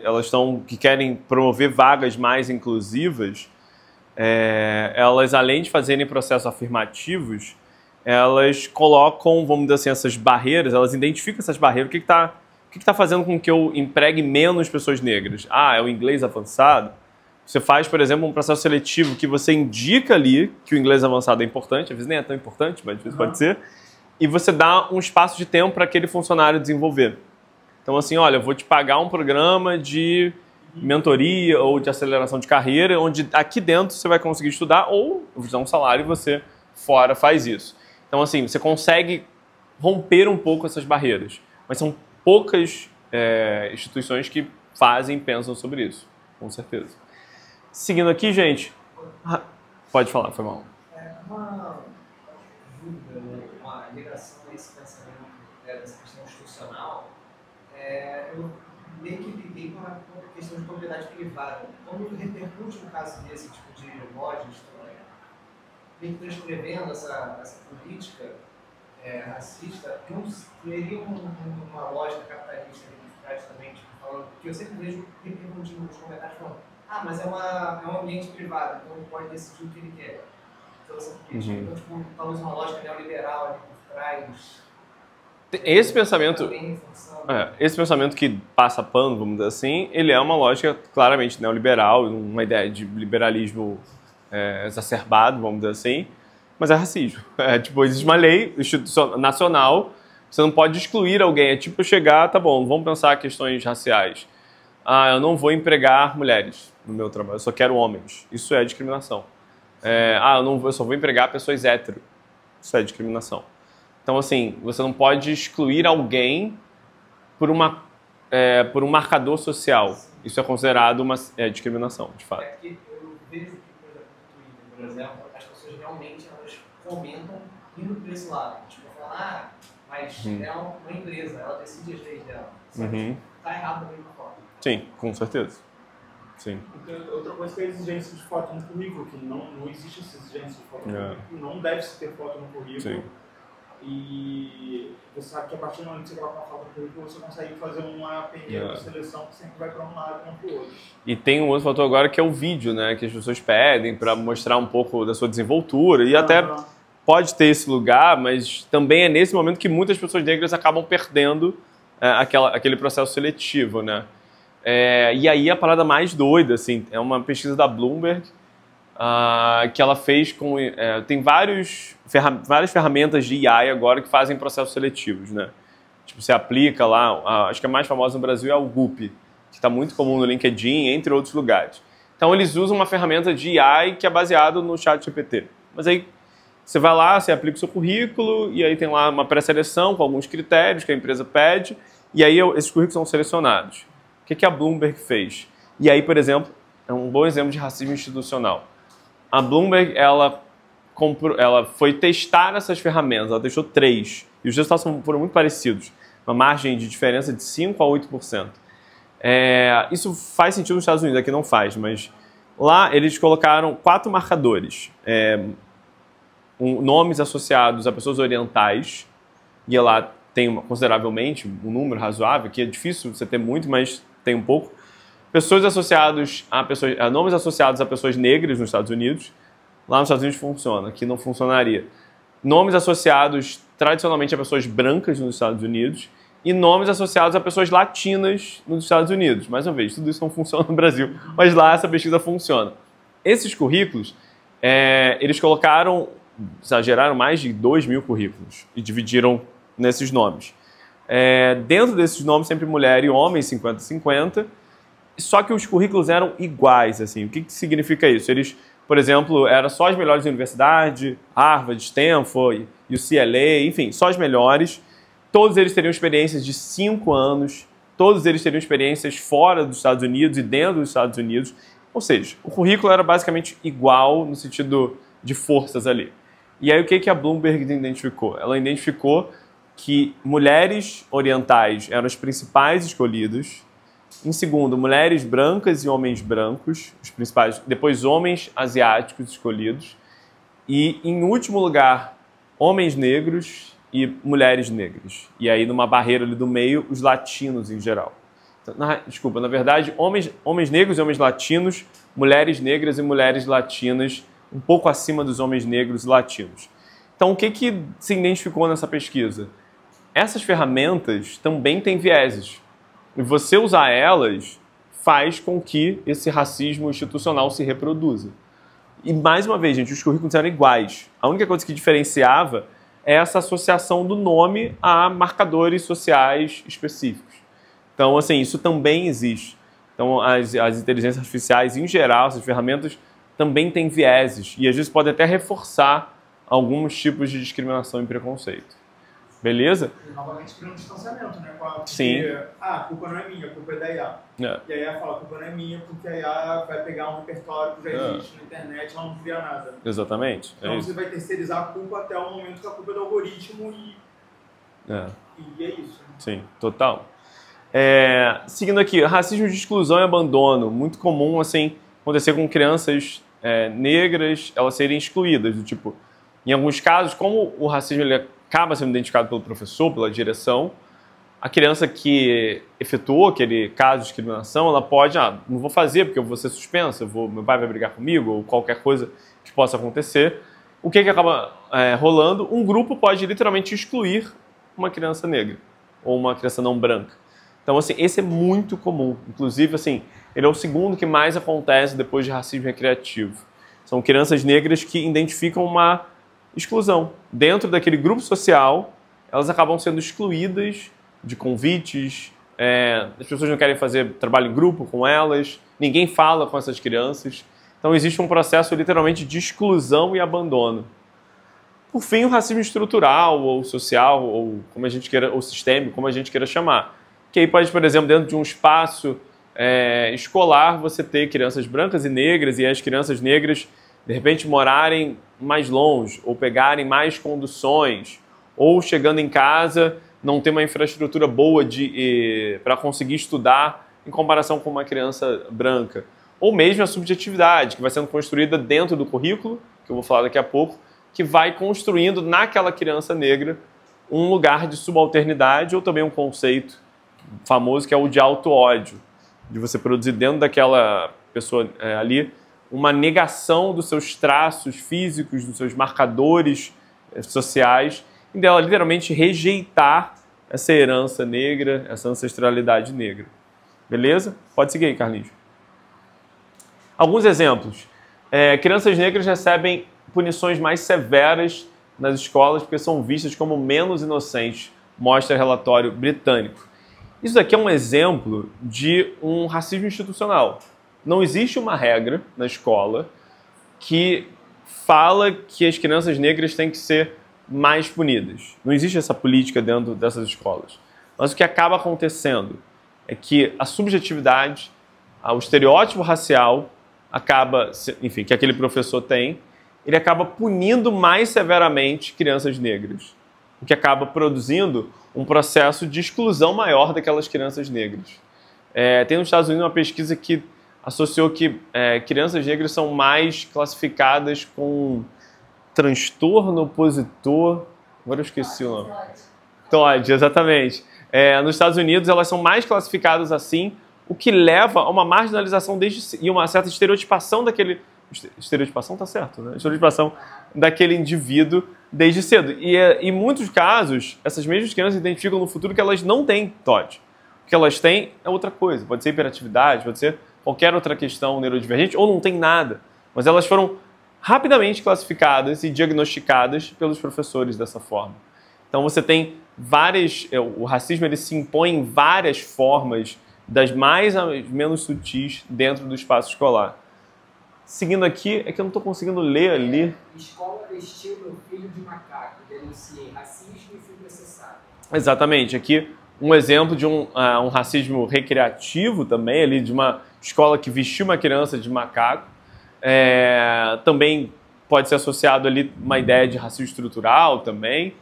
elas que querem promover vagas mais inclusivas, elas, além de fazerem processos afirmativos, elas colocam, vamos dizer assim, essas barreiras, elas identificam essas barreiras. O que está fazendo com que eu empregue menos pessoas negras? É o inglês avançado? Você faz, por exemplo, um processo seletivo que você indica ali que o inglês avançado é importante, às vezes nem é tão importante, mas às vezes pode ser, e você dá um espaço de tempo para aquele funcionário desenvolver. Então, assim, olha, eu vou te pagar um programa de mentoria ou de aceleração de carreira, onde aqui dentro você vai conseguir estudar, ou eu vou te dar um salário e você fora faz isso. Então, assim, você consegue romper um pouco essas barreiras, mas são poucas instituições que fazem e pensam sobre isso, com certeza. Seguindo aqui, gente, pode falar, foi mal. Uma dúvida, uma ligação a esse pensamento dessa questão institucional, eu meio que liguei com a questão de propriedade privada. Quando repercute um caso desse tipo de lojas, meio que transcrevendo essa política racista, não teria uma lógica capitalista por trás também, tipo, falando, que eu sempre vejo repercutindo nos comentários falando, mas é um ambiente privado, então ele pode decidir o que ele quer. Então, essa política, então, tipo, talvez uma lógica neoliberal ali por trás. Esse pensamento, Também reforçando. esse pensamento que passa pano, vamos dizer assim, ele é uma lógica claramente neoliberal, uma ideia de liberalismo exacerbado, vamos dizer assim, mas é racismo. Tipo, existe uma lei nacional, você não pode excluir alguém. É tipo eu tá bom, vamos pensar questões raciais. Ah, eu não vou empregar mulheres no meu trabalho, eu só quero homens. Isso é discriminação. Eu só vou empregar pessoas hétero. Isso é discriminação. Então, assim, você não pode excluir alguém por um marcador social. Isso é considerado uma discriminação, de fato. É que eu vejo que, por exemplo, as pessoas realmente elas comentam indo por esse lado. Tipo, falar, mas é uma empresa, ela decide as leis dela. Tá errado da mesma forma. Sim, com certeza. Sim. Outra coisa que é a exigência de foto no currículo, que não existe essa exigência de foto no currículo, não deve-se ter foto no currículo. Sim. E você sabe que a partir do momento que você coloca uma foto no currículo, você consegue fazer uma peneira de seleção que sempre vai para um lado e não para o outro. E tem um outro fator agora que é o vídeo, né? Que as pessoas pedem para mostrar um pouco da sua desenvoltura. E até pode ter esse lugar, mas também é nesse momento que muitas pessoas negras acabam perdendo aquele processo seletivo, né? E aí a parada mais doida, assim, é uma pesquisa da Bloomberg que ela fez com... tem várias ferramentas de AI agora que fazem processos seletivos, né? Tipo, você aplica lá, acho que a mais famosa no Brasil é o Goop, que está muito comum no LinkedIn, entre outros lugares. Então eles usam uma ferramenta de AI que é baseada no ChatGPT. Mas aí você vai lá, você aplica o seu currículo e aí tem lá uma pré-seleção com alguns critérios que a empresa pede e aí esses currículos são selecionados. O que a Bloomberg fez? E aí, por exemplo, é um bom exemplo de racismo institucional. A Bloomberg, ela foi testar essas ferramentas, ela testou 3, e os resultados foram muito parecidos, uma margem de diferença de 5% a 8%. Isso faz sentido nos Estados Unidos, aqui não faz, mas lá eles colocaram 4 marcadores, nomes associados a pessoas orientais, e lá tem consideravelmente um número razoável, que é difícil você ter muito, mas tem um pouco. Pessoas associadas nomes associados a pessoas negras nos Estados Unidos. Lá nos Estados Unidos funciona, aqui não funcionaria. Nomes associados tradicionalmente a pessoas brancas nos Estados Unidos e nomes associados a pessoas latinas nos Estados Unidos. Mais uma vez, tudo isso não funciona no Brasil, mas lá essa pesquisa funciona. Esses currículos, eles geraram mais de 2.000 currículos e dividiram nesses nomes. Dentro desses nomes, sempre mulher e homem, 50-50, só que os currículos eram iguais, assim. O que significa isso? Eles, por exemplo, eram só as melhores universidades, Harvard, Stanford, UCLA, enfim, só as melhores. Todos eles teriam experiências de 5 anos, todos eles teriam experiências fora dos Estados Unidos e dentro dos Estados Unidos. Ou seja, o currículo era basicamente igual no sentido de forças ali. E aí o que a Bloomberg identificou? Ela identificou que mulheres orientais eram as principais escolhidas. Em segundo, mulheres brancas e homens brancos, os principais. Depois, homens asiáticos escolhidos. E, em último lugar, homens negros e mulheres negras. E aí, numa barreira ali do meio, os latinos em geral. Na verdade, homens negros e homens latinos, mulheres negras e mulheres latinas, um pouco acima dos homens negros e latinos. Então, o que se identificou nessa pesquisa? Essas ferramentas também têm vieses. E você usar elas faz com que esse racismo institucional se reproduza. E, mais uma vez, gente, os currículos eram iguais. A única coisa que diferenciava é essa associação do nome a marcadores sociais específicos. Então, assim, isso também existe. Então, as inteligências artificiais, em geral, essas ferramentas também têm vieses. E, às vezes, podem até reforçar alguns tipos de discriminação e preconceito. Beleza? E novamente cria um distanciamento, né? Porque, sim. A culpa não é minha, a culpa é da IA. E a IA fala, a culpa não é minha, porque a IA vai pegar um repertório que já existe na internet, ela não cria nada. Exatamente. Então você vai terceirizar a culpa até o momento que a culpa é do algoritmo e é isso. Né? Sim, total. Seguindo aqui, racismo de exclusão e abandono. Muito comum, assim, acontecer com crianças negras, elas serem excluídas. Do tipo, em alguns casos, como o racismo ele acaba sendo identificado pelo professor, pela direção, a criança que efetuou aquele caso de discriminação, ela pode, não vou fazer porque eu vou ser suspensa, meu pai vai brigar comigo, ou qualquer coisa que possa acontecer. O que acaba rolando? Um grupo pode literalmente excluir uma criança negra ou uma criança não branca. Então, assim, esse é muito comum. Inclusive, assim, ele é o segundo que mais acontece depois de racismo recreativo. São crianças negras que identificam uma exclusão. Dentro daquele grupo social, elas acabam sendo excluídas de convites, as pessoas não querem fazer trabalho em grupo com elas, ninguém fala com essas crianças. Então existe um processo literalmente de exclusão e abandono. Por fim, o racismo estrutural ou social, ou como a gente queira, ou sistêmico, como a gente queira chamar. Que aí pode, por exemplo, dentro de um espaço escolar, você ter crianças brancas e negras, e as crianças negras, de repente, morarem mais longe, ou pegarem mais conduções, ou chegando em casa, não ter uma infraestrutura boa para conseguir estudar em comparação com uma criança branca. Ou mesmo a subjetividade, que vai sendo construída dentro do currículo, que eu vou falar daqui a pouco, que vai construindo naquela criança negra um lugar de subalternidade ou também um conceito famoso que é o de auto-ódio, de você produzir dentro daquela pessoa ali uma negação dos seus traços físicos, dos seus marcadores sociais, e dela literalmente rejeitar essa herança negra, essa ancestralidade negra. Beleza? Pode seguir aí, Carlinhos. Alguns exemplos. Crianças negras recebem punições mais severas nas escolas porque são vistas como menos inocentes, mostra relatório britânico. Isso daqui é um exemplo de um racismo institucional. Não existe uma regra na escola que fala que as crianças negras têm que ser mais punidas. Não existe essa política dentro dessas escolas. Mas o que acaba acontecendo é que a subjetividade, o estereótipo racial acaba, enfim, que aquele professor tem, ele acaba punindo mais severamente crianças negras, o que acaba produzindo um processo de exclusão maior daquelas crianças negras. Tem nos Estados Unidos uma pesquisa que associou que crianças negras são mais classificadas com transtorno opositor, agora eu esqueci o nome. TOD, exatamente. Nos Estados Unidos elas são mais classificadas assim, o que leva a uma marginalização e uma certa estereotipação daquele... Estereotipação tá certo, né? Estereotipação daquele indivíduo desde cedo. E em muitos casos, essas mesmas crianças identificam no futuro que elas não têm TOD. O que elas têm é outra coisa. Pode ser hiperatividade, pode ser qualquer outra questão neurodivergente, ou não tem nada. Mas elas foram rapidamente classificadas e diagnosticadas pelos professores dessa forma. Então você tem várias... O racismo ele se impõe em várias formas, das mais às menos sutis, dentro do espaço escolar. Seguindo aqui, é que eu não estou conseguindo ler ali. Escola vestiu meu filho de macaco, denunciei racismo e fui processado. Exatamente. Aqui um exemplo de um racismo recreativo também, ali de uma escola que vestiu uma criança de macaco. Também pode ser associado ali uma ideia de racismo estrutural também.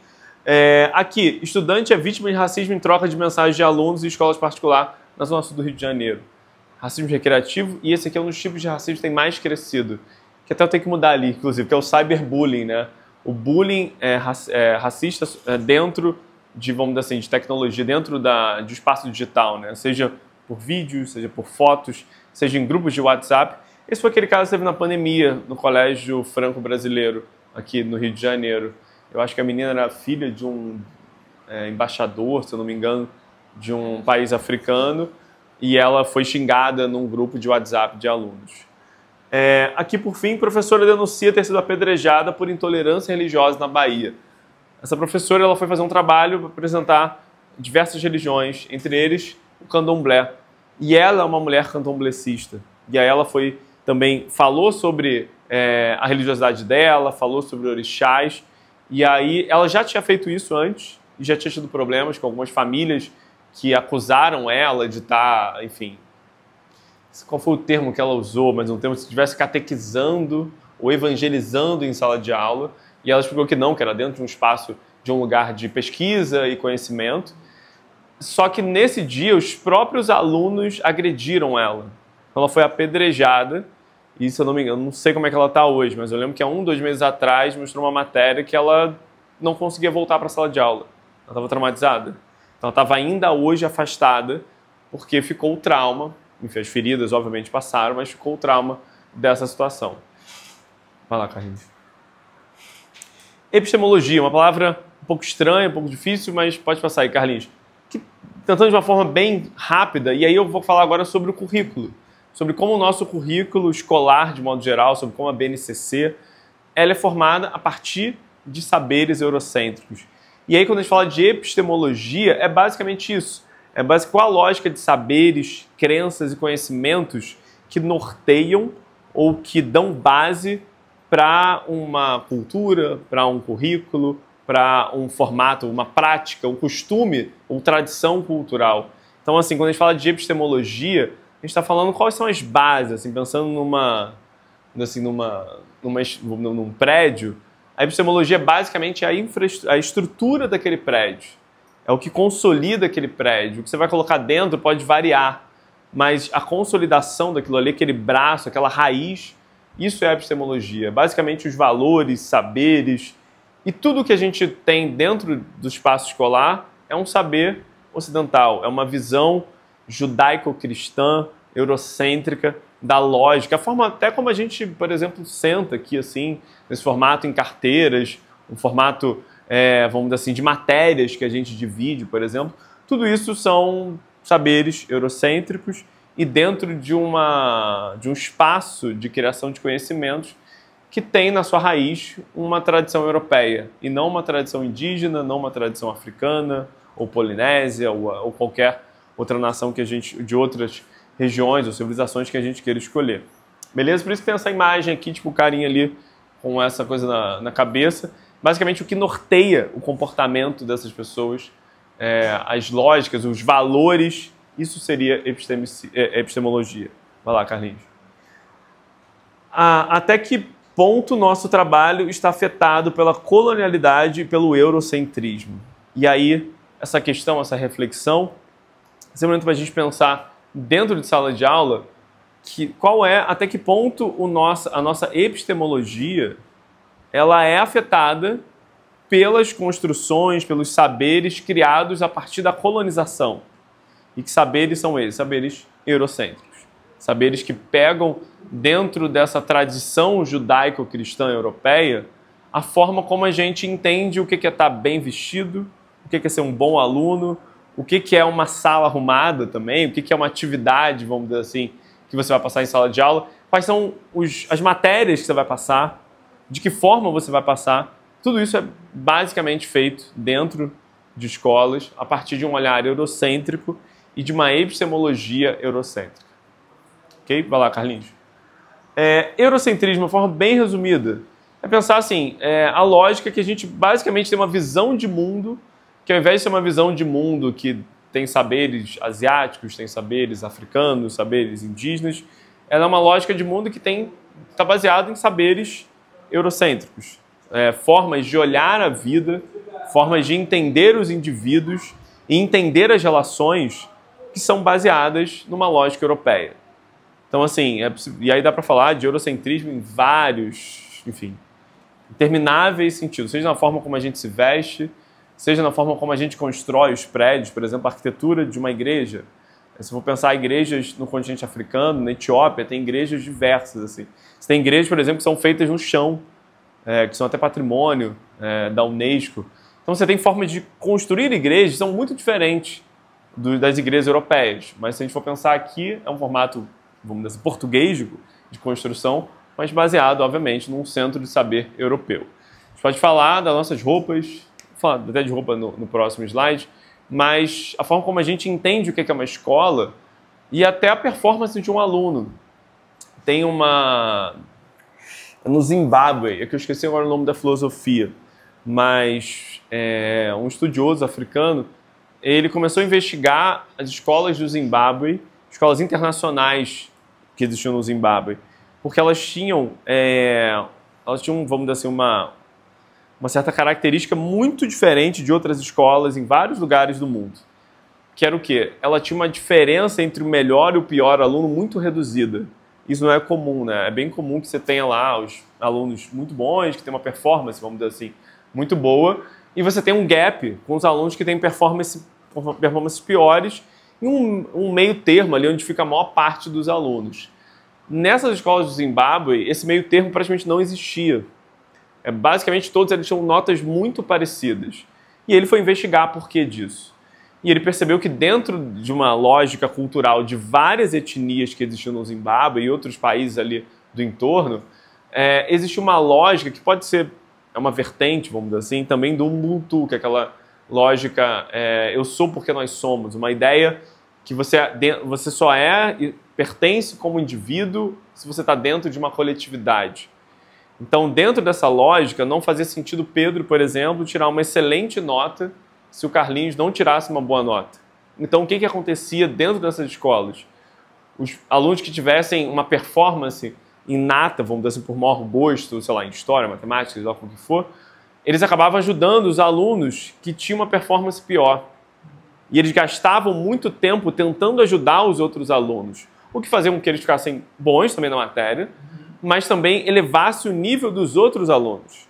Aqui, estudante é vítima de racismo em troca de mensagens de alunos em escolas particulares na Zona Sul do Rio de Janeiro. Racismo recreativo, e esse aqui é um dos tipos de racismo que tem mais crescido, que até eu tenho que mudar ali, inclusive, que é o cyberbullying, né? O bullying racista dentro de, vamos dizer assim, de tecnologia, dentro de espaço digital, né? Seja por vídeos, seja por fotos, seja em grupos de WhatsApp. Esse foi aquele caso que teve na pandemia, no Colégio Franco-Brasileiro, aqui no Rio de Janeiro. Eu acho que a menina era filha de um embaixador, se eu não me engano, de um país africano, e ela foi xingada num grupo de WhatsApp de alunos. Aqui, por fim, professora denuncia ter sido apedrejada por intolerância religiosa na Bahia. Essa professora ela foi fazer um trabalho para apresentar diversas religiões, entre eles o candomblé. E ela é uma mulher candomblecista. E aí ela falou sobre a religiosidade dela, falou sobre orixás. E aí ela já tinha feito isso antes e já tinha tido problemas com algumas famílias que acusaram ela de estar, enfim, qual foi o termo que ela usou, mas um termo que estivesse catequizando ou evangelizando em sala de aula, e ela explicou que não, que era dentro de um espaço, de um lugar de pesquisa e conhecimento. Só que nesse dia os próprios alunos agrediram ela. Ela foi apedrejada, e se eu não me engano, não sei como é que ela está hoje, mas eu lembro que há 2 meses atrás mostrou uma matéria que ela não conseguia voltar para a sala de aula. Ela estava traumatizada. Então, ela estava ainda hoje afastada porque ficou o trauma, enfim, as feridas obviamente passaram, mas ficou o trauma dessa situação. Vai lá, Carlinhos. Epistemologia, uma palavra um pouco estranho, um pouco difícil, mas pode passar aí, Carlinhos. Tentando de uma forma bem rápida, e aí eu vou falar agora sobre o currículo, sobre como o nosso currículo escolar, de modo geral, sobre como a BNCC, ela é formada a partir de saberes eurocêntricos. E aí, quando a gente fala de epistemologia, é basicamente isso. É basicamente qual a lógica de saberes, crenças e conhecimentos que norteiam ou que dão base para uma cultura, para um currículo, para um formato, uma prática, um costume ou tradição cultural. Então, assim, quando a gente fala de epistemologia, a gente está falando quais são as bases, assim, pensando num prédio. A epistemologia basicamente é a estrutura daquele prédio. É o que consolida aquele prédio. O que você vai colocar dentro pode variar, mas a consolidação daquilo ali, aquele braço, aquela raiz, isso é a epistemologia. Basicamente os valores, saberes e tudo que a gente tem dentro do espaço escolar é um saber ocidental, é uma visão judaico-cristã, eurocêntrica da lógica, a forma até como a gente, por exemplo, senta aqui assim, nesse formato em carteiras, um formato, vamos dizer assim, de matérias que a gente divide, por exemplo, tudo isso são saberes eurocêntricos e dentro de um espaço de criação de conhecimentos que tem na sua raiz uma tradição europeia e não uma tradição indígena, não uma tradição africana ou polinésia ou qualquer outra nação que de outras regiões ou civilizações que a gente queira escolher. Beleza? Por isso que tem essa imagem aqui, tipo o carinha ali com essa coisa na cabeça. Basicamente o que norteia o comportamento dessas pessoas, as lógicas, os valores, isso seria epistemologia. Vai lá, Carlinhos. Até que ponto nosso trabalho está afetado pela colonialidade e pelo eurocentrismo? E aí, essa questão, essa reflexão, é momento para a gente pensar dentro de sala de aula até que ponto a nossa epistemologia ela é afetada pelas construções, pelos saberes criados a partir da colonização. E que saberes são eles? Saberes eurocêntricos. Saberes que pegam dentro dessa tradição judaico-cristã europeia a forma como a gente entende o que é estar bem vestido, o que é ser um bom aluno, o que é uma sala arrumada também, o que é uma atividade, vamos dizer assim, que você vai passar em sala de aula, quais são as matérias que você vai passar, de que forma você vai passar. Tudo isso é basicamente feito dentro de escolas a partir de um olhar eurocêntrico e de uma epistemologia eurocêntrica. Ok? Vai lá, Carlinhos. Eurocentrismo, de uma forma bem resumida, é pensar assim, a lógica que a gente basicamente tem uma visão de mundo, que ao invés de ser uma visão de mundo que tem saberes asiáticos, tem saberes africanos, saberes indígenas, ela é uma lógica de mundo que está baseada em saberes eurocêntricos. Formas de olhar a vida, formas de entender os indivíduos e entender as relações que são baseadas numa lógica europeia. Então, assim, e aí dá para falar de eurocentrismo em vários, enfim, intermináveis sentidos, seja na forma como a gente se veste, seja na forma como a gente constrói os prédios, por exemplo, a arquitetura de uma igreja. Se for pensar em igrejas no continente africano, na Etiópia, tem igrejas diversas, assim. Você tem igrejas, por exemplo, que são feitas no chão, que são até patrimônio da Unesco. Então você tem formas de construir igrejas que são muito diferentes das igrejas europeias. Mas se a gente for pensar aqui, é um formato, vamos dizer assim, português de construção, mas baseado, obviamente, num centro de saber europeu. A gente pode falar das nossas roupas, vou falar até de roupa no próximo slide, mas a forma como a gente entende o que é uma escola e até a performance de um aluno. Tem no Zimbábue, que eu esqueci agora o nome da filosofia, mas um estudioso africano, ele começou a investigar as escolas do Zimbábue, escolas internacionais que existiam no Zimbábue, porque elas tinham, vamos dizer assim, uma certa característica muito diferente de outras escolas em vários lugares do mundo. Que era o quê? Ela tinha uma diferença entre o melhor e o pior aluno muito reduzida. Isso não é comum, né? É bem comum que você tenha lá os alunos muito bons, que têm uma performance, vamos dizer assim, muito boa, e você tem um gap com os alunos que têm performances piores e um meio termo ali onde fica a maior parte dos alunos. Nessas escolas do Zimbábue, esse meio termo praticamente não existia. Basicamente, todos eles tinham notas muito parecidas. E ele foi investigar por que disso. E ele percebeu que dentro de uma lógica cultural de várias etnias que existiam no Zimbábue e outros países ali do entorno, existe uma lógica que pode ser uma vertente, vamos dizer assim, também do Ubuntu, que é aquela lógica eu sou porque nós somos, uma ideia que você só e pertence como indivíduo se você está dentro de uma coletividade. Então, dentro dessa lógica, não fazia sentido Pedro, por exemplo, tirar uma excelente nota se o Carlinhos não tirasse uma boa nota. Então, o que acontecia dentro dessas escolas? Os alunos que tivessem uma performance inata, vamos dizer assim, por maior gosto, sei lá, em história, matemática, seja lá o que for, eles acabavam ajudando os alunos que tinham uma performance pior. E eles gastavam muito tempo tentando ajudar os outros alunos, o que fazia com que eles ficassem bons também na matéria, mas também elevasse o nível dos outros alunos.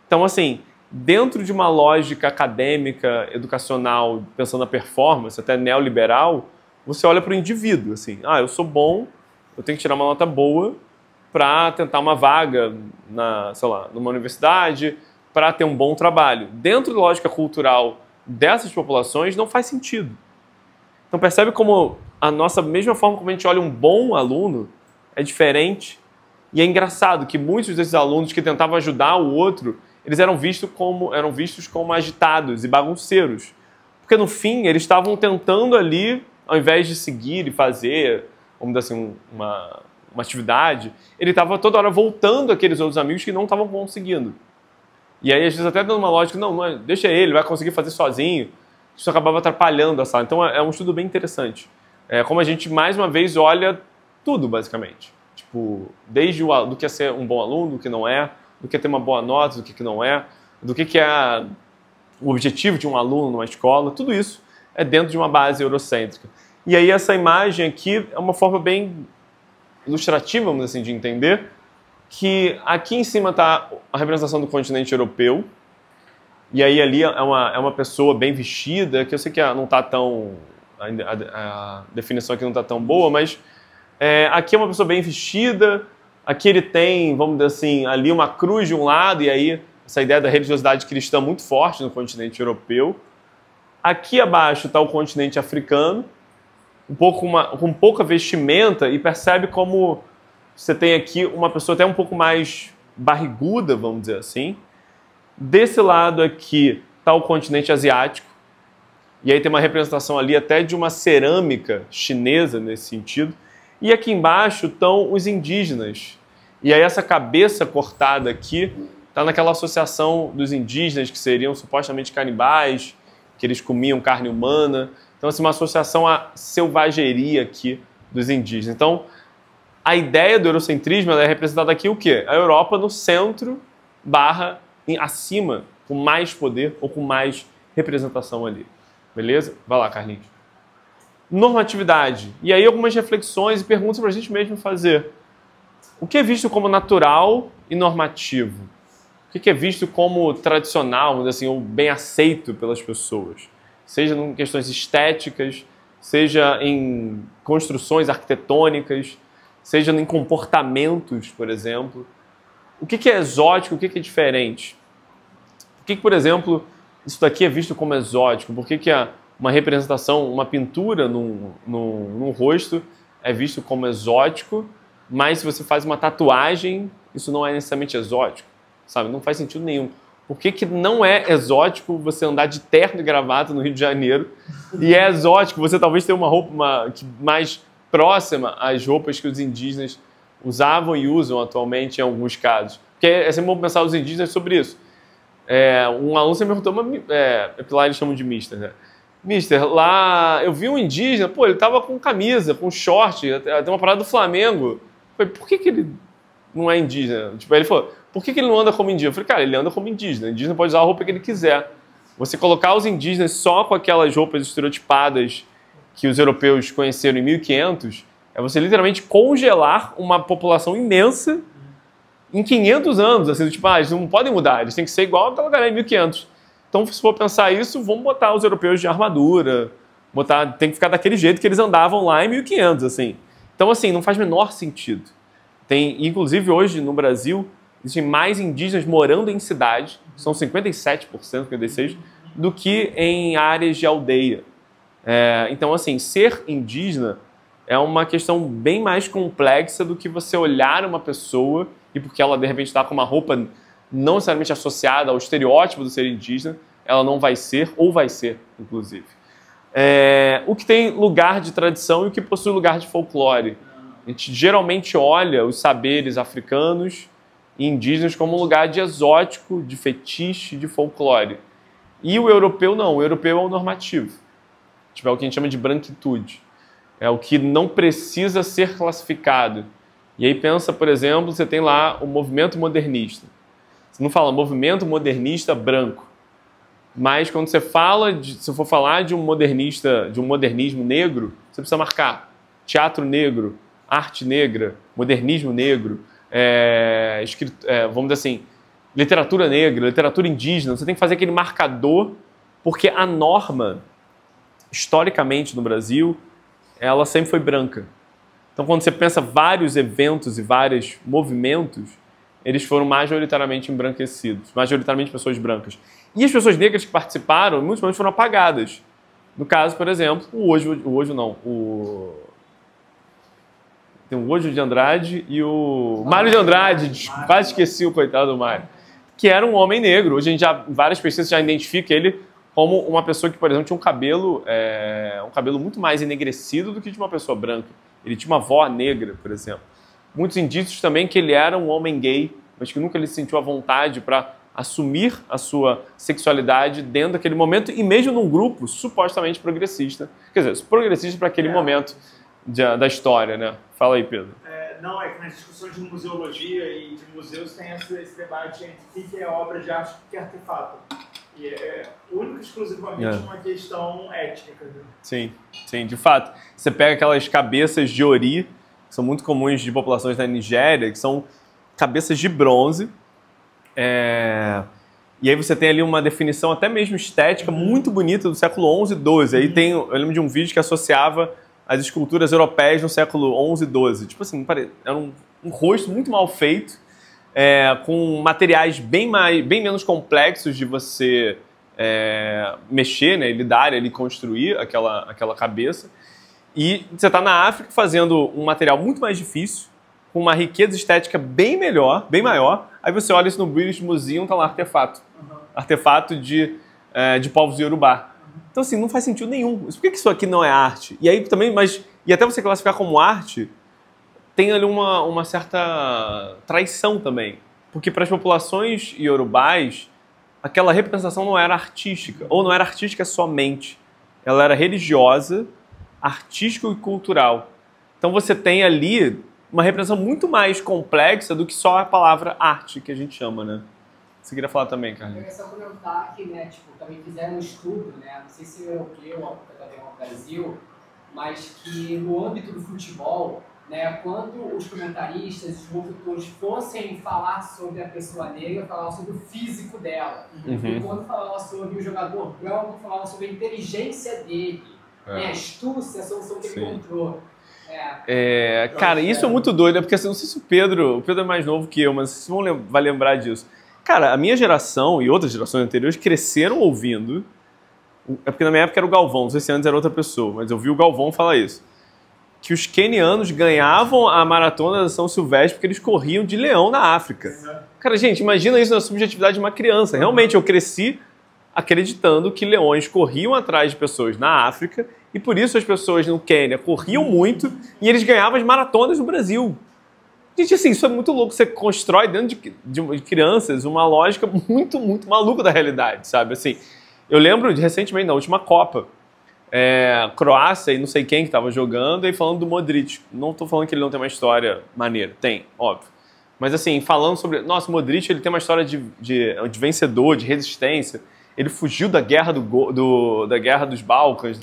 Então, assim, dentro de uma lógica acadêmica, educacional, pensando na performance, até neoliberal, você olha para o indivíduo, assim, eu sou bom, eu tenho que tirar uma nota boa para tentar uma vaga numa universidade, para ter um bom trabalho. Dentro da lógica cultural dessas populações, não faz sentido. Então percebe como a mesma forma como a gente olha um bom aluno é diferente. E é engraçado que muitos desses alunos que tentavam ajudar o outro, eles eram vistos como agitados e bagunceiros. Porque no fim, eles estavam tentando ali, ao invés de seguir e fazer, vamos dizer assim, uma atividade, ele estava toda hora voltando aqueles outros amigos que não estavam conseguindo. E aí, às vezes, até dando uma lógica, deixa ele vai conseguir fazer sozinho. Isso acabava atrapalhando a sala. Então, é um estudo bem interessante. Como a gente, mais uma vez, olha tudo, basicamente. Tipo, desde do que é ser um bom aluno, do que não é, do que é ter uma boa nota, do que não é, do que é o objetivo de um aluno numa escola, tudo isso é dentro de uma base eurocêntrica. E aí essa imagem aqui é uma forma bem ilustrativa, vamos dizer assim, de entender que aqui em cima está a representação do continente europeu, e aí ali é uma pessoa bem vestida, que eu sei que não está tão... a definição aqui não está tão boa, mas aqui é uma pessoa bem vestida, aqui ele tem, vamos dizer assim, ali uma cruz de um lado, e aí essa ideia da religiosidade cristã muito forte no continente europeu. Aqui abaixo está o continente africano, com pouca vestimenta, e percebe como você tem aqui uma pessoa até um pouco mais barriguda, vamos dizer assim. Desse lado aqui está o continente asiático, e aí tem uma representação ali até de uma cerâmica chinesa nesse sentido. E aqui embaixo estão os indígenas. E aí essa cabeça cortada aqui está naquela associação dos indígenas que seriam supostamente canibais, que eles comiam carne humana. Então, assim, uma associação à selvageria aqui dos indígenas. Então, a ideia do eurocentrismo é representada aqui o quê? A Europa no centro acima, com mais poder ou com mais representação ali. Beleza? Vai lá, Carlinhos. Normatividade. E aí algumas reflexões e perguntas para a gente mesmo fazer. O que é visto como natural e normativo? O que é visto como tradicional, assim, ou bem aceito pelas pessoas? Seja em questões estéticas, seja em construções arquitetônicas, seja em comportamentos, por exemplo. O que é exótico, o que é diferente? Por que, por exemplo, isso daqui é visto como exótico? Por que uma representação, uma pintura num rosto é visto como exótico, mas se você faz uma tatuagem, isso não é necessariamente exótico, sabe? Não faz sentido nenhum. Por que não é exótico você andar de terno e gravata no Rio de Janeiro e é exótico você talvez ter uma roupa mais próxima às roupas que os indígenas usavam e usam atualmente em alguns casos? Porque é sempre bom pensar os indígenas sobre isso. Um aluno sempre me perguntou, lá eles chamam de mister, né? Mister, lá eu vi um indígena, ele tava com camisa, com short, tem uma parada do Flamengo. Eu falei, por que ele não é indígena? Tipo, aí ele falou, por que ele não anda como indígena? Eu falei, cara, ele anda como indígena. O indígena pode usar a roupa que ele quiser. Você colocar os indígenas só com aquelas roupas estereotipadas que os europeus conheceram em 1500, é você literalmente congelar uma população imensa em 500 anos. Assim, tipo, eles não podem mudar, eles têm que ser igual àquela galera em 1500. Então, se for pensar isso, vamos botar os europeus de armadura, tem que ficar daquele jeito que eles andavam lá em 1500, assim. Então, assim, não faz o menor sentido. Inclusive, hoje, no Brasil, existem mais indígenas morando em cidade, são 57%, 56%, do que em áreas de aldeia. Então, assim, ser indígena é uma questão bem mais complexa do que você olhar uma pessoa e porque ela, de repente, está com uma roupa não necessariamente associada ao estereótipo do ser indígena, ela não vai ser, ou vai ser, inclusive. O que tem lugar de tradição e o que possui lugar de folclore. A gente geralmente olha os saberes africanos e indígenas como um lugar de exótico, de fetiche, de folclore. E o europeu não, o europeu é o normativo. Tipo, é o que a gente chama de branquitude. É o que não precisa ser classificado. E aí pensa, por exemplo, você tem lá o movimento modernista. Você não fala movimento modernista branco. Mas quando você fala, se for falar de um modernismo negro, você precisa marcar teatro negro, arte negra, modernismo negro, vamos dizer assim, literatura negra, literatura indígena. Você tem que fazer aquele marcador, porque a norma, historicamente no Brasil, ela sempre foi branca. Então, quando você pensa vários eventos e vários movimentos, eles foram majoritariamente embranquecidos, majoritariamente pessoas brancas. E as pessoas negras que participaram, muitos momentos foram apagadas. No caso, por exemplo, tem o Ojo de Andrade e o Mário de Andrade, quase esqueci o coitado do Mário, que era um homem negro. Hoje, várias pessoas já identificam ele como uma pessoa que, por exemplo, tinha um cabelo muito mais enegrecido do que de uma pessoa branca. Ele tinha uma avó negra, por exemplo. Muitos indícios também que ele era um homem gay, mas que nunca ele sentiu a vontade para assumir a sua sexualidade dentro daquele momento, e mesmo num grupo supostamente progressista. Quer dizer, progressista para aquele momento da história, né? Fala aí, Pedro. Não, é que nas discussões de museologia e de museus tem esse debate entre o que é obra de arte e o que é artefato. E é único e exclusivamente uma questão étnica. Né? Sim, de fato. Você pega aquelas cabeças de ori, que são muito comuns de populações da Nigéria, que são cabeças de bronze. E aí você tem ali uma definição até mesmo estética muito bonita do século XI e XII. Aí eu lembro de um vídeo que associava as esculturas europeias no século XI e XII. Tipo assim, era um rosto muito mal feito, com materiais bem menos complexos de você mexer, né, lidar, construir aquela cabeça. E você está na África fazendo um material muito mais difícil, com uma riqueza estética bem maior. Aí você olha isso no British Museum, tá lá artefato. Artefato de povos Yorubá. Então, assim, não faz sentido nenhum. Por que isso aqui não é arte? E aí também, e até você classificar como arte, tem ali uma certa traição também. Porque para as populações iorubás, aquela representação não era artística, ou não era artística somente. Ela era religiosa, artística e cultural. Então você tem ali uma representação muito mais complexa do que só a palavra arte, que a gente chama, né? Você queria falar também, Carlinhos? Eu queria só comentar que, né, também fizeram um estudo, né, não sei se é europeu ou também no Brasil, mas que no âmbito do futebol, né, quando os comentaristas, os locutores fossem falar sobre a pessoa negra, falavam sobre o físico dela. E quando falavam sobre o jogador branco, falavam sobre a inteligência dele, né, a astúcia, a solução que ele encontrou. Cara, isso é muito doido, porque assim, não sei se o Pedro é mais novo que eu, mas vocês vai lembrar disso. Cara, a minha geração e outras gerações anteriores cresceram ouvindo. Porque na minha época era o Galvão, não sei se antes era outra pessoa, mas eu vi o Galvão falar isso. Que os quenianos ganhavam a maratona da São Silvestre porque eles corriam de leão na África. Cara, gente, imagina isso na subjetividade de uma criança. Realmente, eu cresci acreditando que leões corriam atrás de pessoas na África e por isso as pessoas no Quênia corriam muito e eles ganhavam as maratonas no Brasil. Gente, assim, isso é muito louco. Você constrói dentro de crianças uma lógica muito, muito maluca da realidade, sabe? Assim, eu lembro recentemente, na última Copa, Croácia e não sei quem que estava jogando e falando do Modric. Não estou falando que ele não tem uma história maneira. Tem, óbvio. Mas assim, falando sobre... Nossa, o Modric ele tem uma história de vencedor, de resistência. Ele fugiu da guerra da guerra dos Balcãs,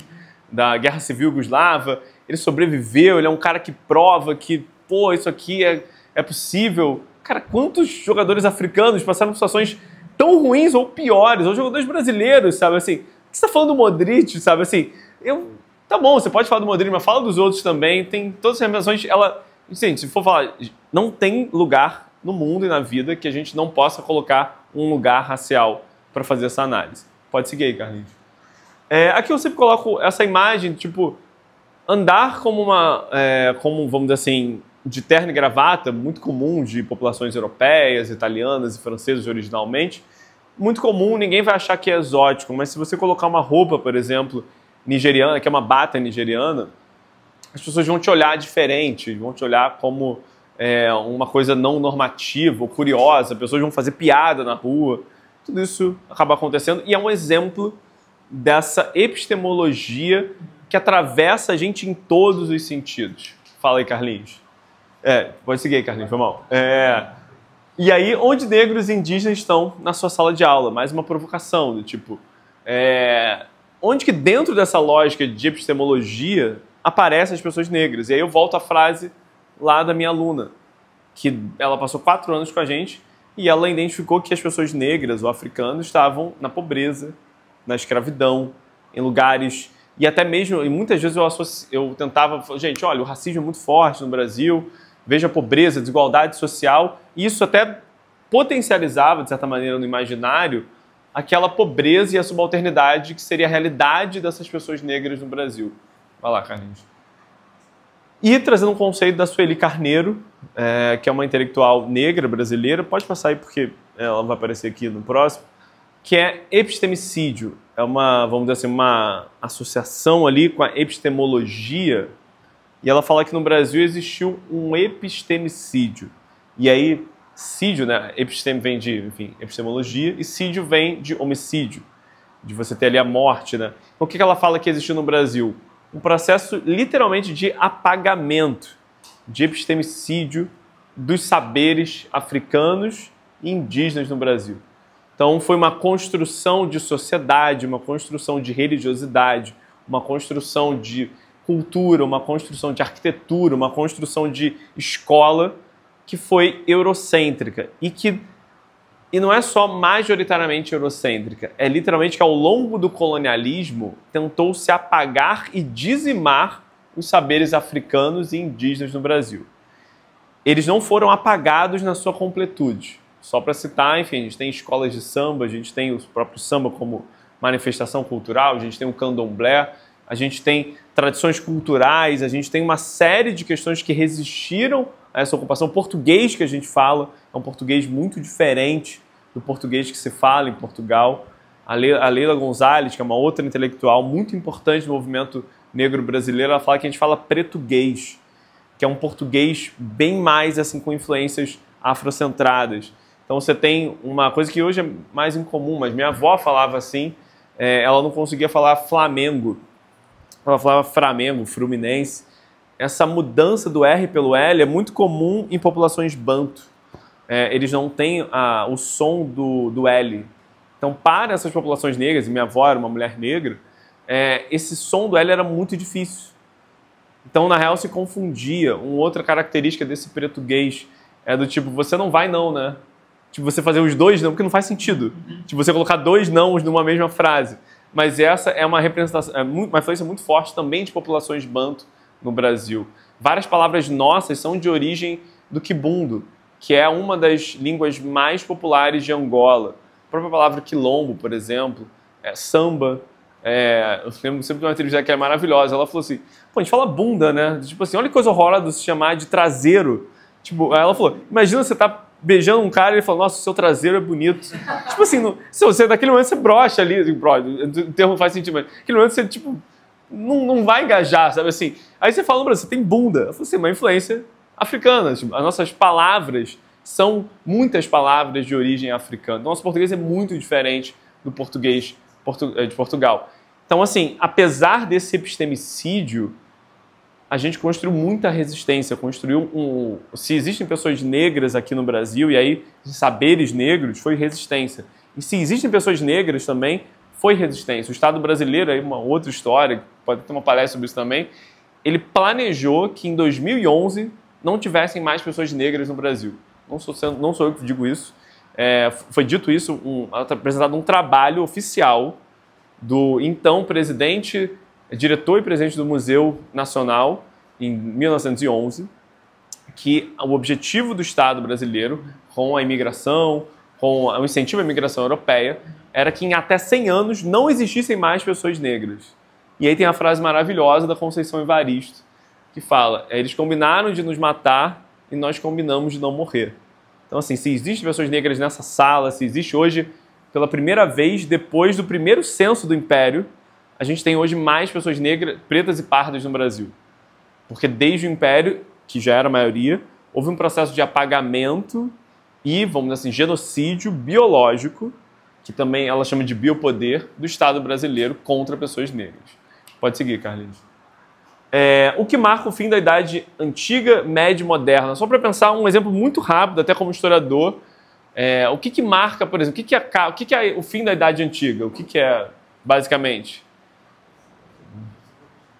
da Guerra Civil Iugoslava. Ele sobreviveu, ele é um cara que prova que pô, isso aqui é possível. Cara, quantos jogadores africanos passaram por situações tão ruins ou piores, ou jogadores brasileiros, sabe, assim, o que você está falando do Modric, sabe, assim, tá bom, você pode falar do Modric, mas fala dos outros também, tem todas as representações, gente, se for falar, não tem lugar no mundo e na vida que a gente não possa colocar um lugar racial para fazer essa análise. Pode seguir aí, Carlinhos. Aqui eu sempre coloco essa imagem, tipo, andar como como, vamos dizer assim, de terno e gravata, muito comum de populações europeias, italianas e francesas originalmente. Muito comum, ninguém vai achar que é exótico, mas se você colocar uma roupa, por exemplo, nigeriana, que é uma bata nigeriana, as pessoas vão te olhar diferente, vão te olhar como uma coisa não normativa ou curiosa, pessoas vão fazer piada na rua, tudo isso acaba acontecendo e é um exemplo dessa epistemologia que atravessa a gente em todos os sentidos. Fala aí, Carlinhos. Pode seguir aí, Carlinhos, foi mal. E aí, onde negros e indígenas estão na sua sala de aula? Mais uma provocação, do tipo... onde que dentro dessa lógica de epistemologia aparecem as pessoas negras? E aí eu volto à frase lá da minha aluna, que ela passou 4 anos com a gente e ela identificou que as pessoas negras ou africanas estavam na pobreza, na escravidão, em lugares... E até mesmo, e muitas vezes eu tentava... Gente, olha, o racismo é muito forte no Brasil, veja a pobreza, a desigualdade social, e isso até potencializava, de certa maneira, no imaginário, aquela pobreza e a subalternidade que seria a realidade dessas pessoas negras no Brasil. Vai lá, Carlinhos. E trazendo um conceito da Sueli Carneiro, que é uma intelectual negra brasileira, pode passar aí porque ela vai aparecer aqui no próximo, que é epistemicídio. É uma, vamos dizer assim, uma associação ali com a epistemologia, e ela fala que no Brasil existiu um epistemicídio. E aí, cídio, né? Episteme vem de, enfim, epistemologia, e cídio vem de homicídio, de você ter ali a morte, né? Então, o que ela fala que existiu no Brasil? Um processo literalmente de apagamento, de epistemicídio dos saberes africanos e indígenas no Brasil. Então foi uma construção de sociedade, uma construção de religiosidade, uma construção de cultura, uma construção de arquitetura, uma construção de escola que foi eurocêntrica e não é só majoritariamente eurocêntrica, é literalmente que ao longo do colonialismo tentou se apagar e dizimar os saberes africanos e indígenas no Brasil. Eles não foram apagados na sua completude. Só para citar, enfim, a gente tem escolas de samba, a gente tem o próprio samba como manifestação cultural, a gente tem o candomblé, a gente tem tradições culturais, a gente tem uma série de questões que resistiram a essa ocupação. O português que a gente fala é um português muito diferente do português que se fala em Portugal. A Leila Gonzalez, que é uma outra intelectual muito importante no movimento negro brasileiro, ela fala que a gente fala pretuguês, que é um português bem mais assim com influências afrocentradas. Então você tem uma coisa que hoje é mais incomum, mas minha avó falava assim, ela não conseguia falar Flamengo, ela falava Flamengo, Fluminense. Essa mudança do R pelo L é muito comum em populações banto. Eles não têm o som do L. Então, para essas populações negras, e minha avó era uma mulher negra, esse som do L era muito difícil. Então, na real, se confundia. Uma outra característica desse português é do tipo, você não vai não, né? Tipo, você fazer os dois não, porque não faz sentido. Tipo, você colocar 2 nãos numa mesma frase. Mas essa é uma representação, uma influência muito forte também de populações banto no Brasil. Várias palavras nossas são de origem do quibundo, que é uma das línguas mais populares de Angola. A própria palavra quilombo, por exemplo, samba. Eu lembro sempre de uma entrevista que é maravilhosa. Ela falou assim, pô, a gente fala bunda, né? Tipo assim, olha que coisa horrorosa se chamar de traseiro. Tipo, ela falou, imagina você tá beijando um cara e ele falou, nossa, o seu traseiro é bonito. Tipo assim, se você, naquele momento você brocha ali, o termo não faz sentido, mas naquele momento você, tipo, não vai engajar, sabe assim? Aí você fala no Brasil, você tem bunda. Eu falei assim, uma influência africana. Tipo, as nossas palavras são muitas palavras de origem africana. O nosso português é muito diferente do português de Portugal. Então, assim, apesar desse epistemicídio, a gente construiu muita resistência, se existem pessoas negras aqui no Brasil, e aí saberes negros, foi resistência. E se existem pessoas negras também, foi resistência. O Estado brasileiro, aí uma outra história, pode ter uma palestra sobre isso também, ele planejou que em 2011 não tivessem mais pessoas negras no Brasil. Não sou eu que digo isso. Foi dito isso, apresentado um trabalho oficial do então presidente, diretor e presidente do Museu Nacional, em 1911, que o objetivo do Estado brasileiro, com a imigração, com o incentivo à imigração europeia, era que em até 100 anos não existissem mais pessoas negras. E aí tem a frase maravilhosa da Conceição Evaristo, que fala, eles combinaram de nos matar e nós combinamos de não morrer. Então, assim, se existem pessoas negras nessa sala, se existe hoje, pela primeira vez, depois do primeiro censo do Império, a gente tem hoje mais pessoas negras, pretas e pardas no Brasil. Porque desde o Império, que já era a maioria, houve um processo de apagamento e, vamos dizer assim, genocídio biológico, que também ela chama de biopoder, do Estado brasileiro contra pessoas negras. Pode seguir, Carlinhos. O que marca o fim da Idade Antiga, Média e Moderna? Só para pensar um exemplo muito rápido, até como historiador, o que marca, por exemplo, o que é o fim da Idade Antiga? O que é, basicamente?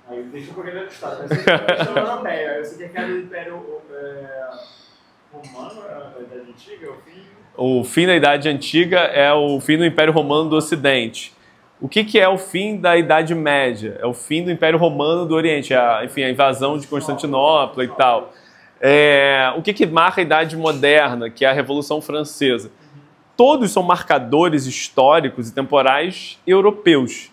Aí deixa um pouquinho da história. Mas você é questão europeia. Você quer do Império Romano, a Idade Antiga, o fim? O fim da Idade Antiga é o fim do Império Romano do Ocidente. O que é o fim da Idade Média? É o fim do Império Romano do Oriente, enfim, a invasão de Constantinopla e tal. O que marca a Idade Moderna, que é a Revolução Francesa? Todos são marcadores históricos e temporais europeus.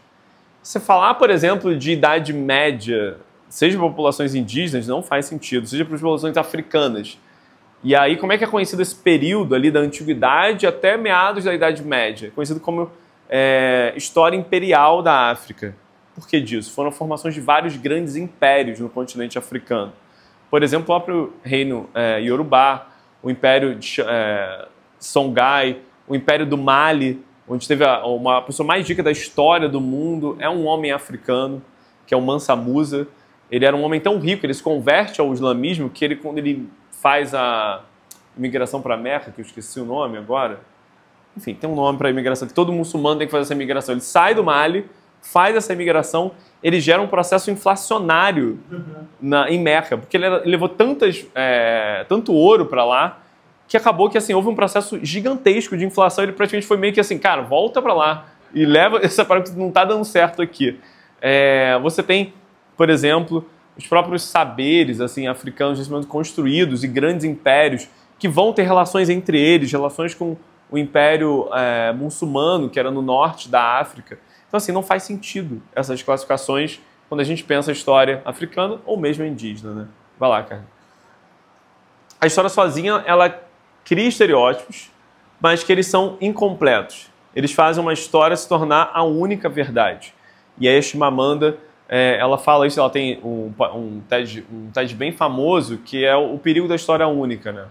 Se falar, por exemplo, de Idade Média, seja para populações indígenas, não faz sentido, seja para as populações africanas. E aí, como é que é conhecido esse período ali da Antiguidade até meados da Idade Média? Conhecido como história imperial da África. Por que disso? Foram formações de vários grandes impérios no continente africano. Por exemplo, o próprio reino Yorubá, o Império de Songhai, o Império do Mali, onde teve uma pessoa mais rica da história do mundo, é um homem africano, que é o Mansa Musa. Ele era um homem tão rico, ele se converte ao islamismo, que quando ele faz a imigração para a Meca, que eu esqueci o nome agora, enfim, tem um nome para a imigração, que todo muçulmano tem que fazer essa imigração. Ele sai do Mali, faz essa imigração, ele gera um processo inflacionário em Meca, porque ele levou tanto ouro para lá, que acabou que assim, houve um processo gigantesco de inflação. Ele praticamente foi meio que assim, cara, volta para lá e leva essa parada que não está dando certo aqui. Você tem, por exemplo, os próprios saberes assim, africanos nesse momento construídos e grandes impérios que vão ter relações entre eles, relações com o Império muçulmano, que era no norte da África. Então, assim, não faz sentido essas classificações quando a gente pensa a história africana ou mesmo indígena, né? Vai lá, cara. A história sozinha, ela cria estereótipos, mas que eles são incompletos. Eles fazem uma história se tornar a única verdade. E aí a Chimamanda, ela fala isso, ela tem um TED bem famoso, que é o perigo da história única, né?